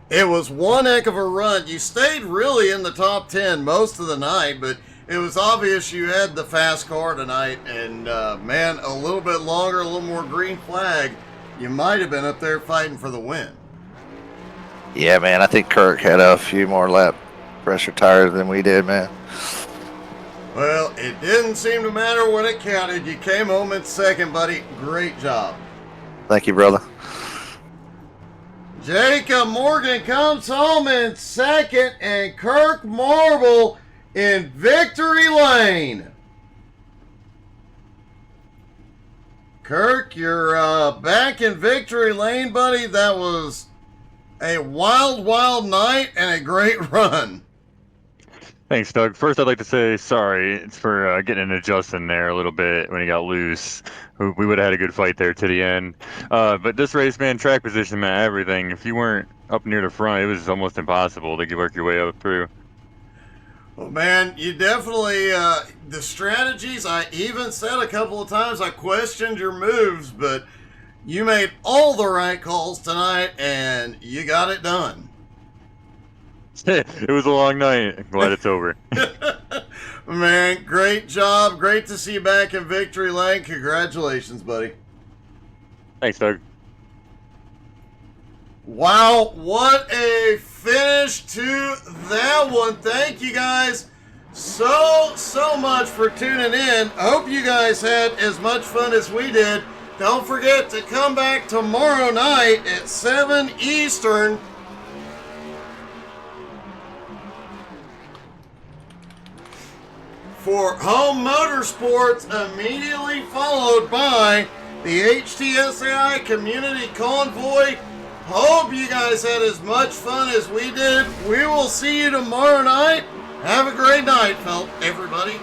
It was one heck of a run. You stayed really in the top 10 most of the night, but it was obvious you had the fast car tonight, and man, a little bit longer, a little more green flag, you might have been up there fighting for the win. Yeah, man, I think Kirk had a few more lap pressure tires than we did, man. Well, it didn't seem to matter when it counted. You came home in second, buddy. Great job. Thank you, brother. Jacob Morgan comes home in second, and Kirk Marble in victory lane. Kirk, you're back in victory lane, buddy. That was a wild, wild night and a great run. Thanks, Doug. First, I'd like to say sorry for getting into Justin there a little bit when he got loose. We would have had a good fight there to the end. But this race, man, track position meant everything. If you weren't up near the front, it was almost impossible to work your way up through. Well, man, you definitely, the strategies, I even said a couple of times, I questioned your moves, but you made all the right calls tonight, and you got it done. It was a long night. I'm glad it's over. Man, great job. Great to see you back in victory lane. Congratulations, buddy. Thanks, Doug. Wow, what a finish to that one. Thank you guys so much for tuning in. I hope you guys had as much fun as we did. Don't forget to come back tomorrow night at 7 Eastern for Home Motorsports, immediately followed by the HTSAI Community Convoy. Hope you guys had as much fun as we did. We will see you tomorrow night. Have a great night, everybody.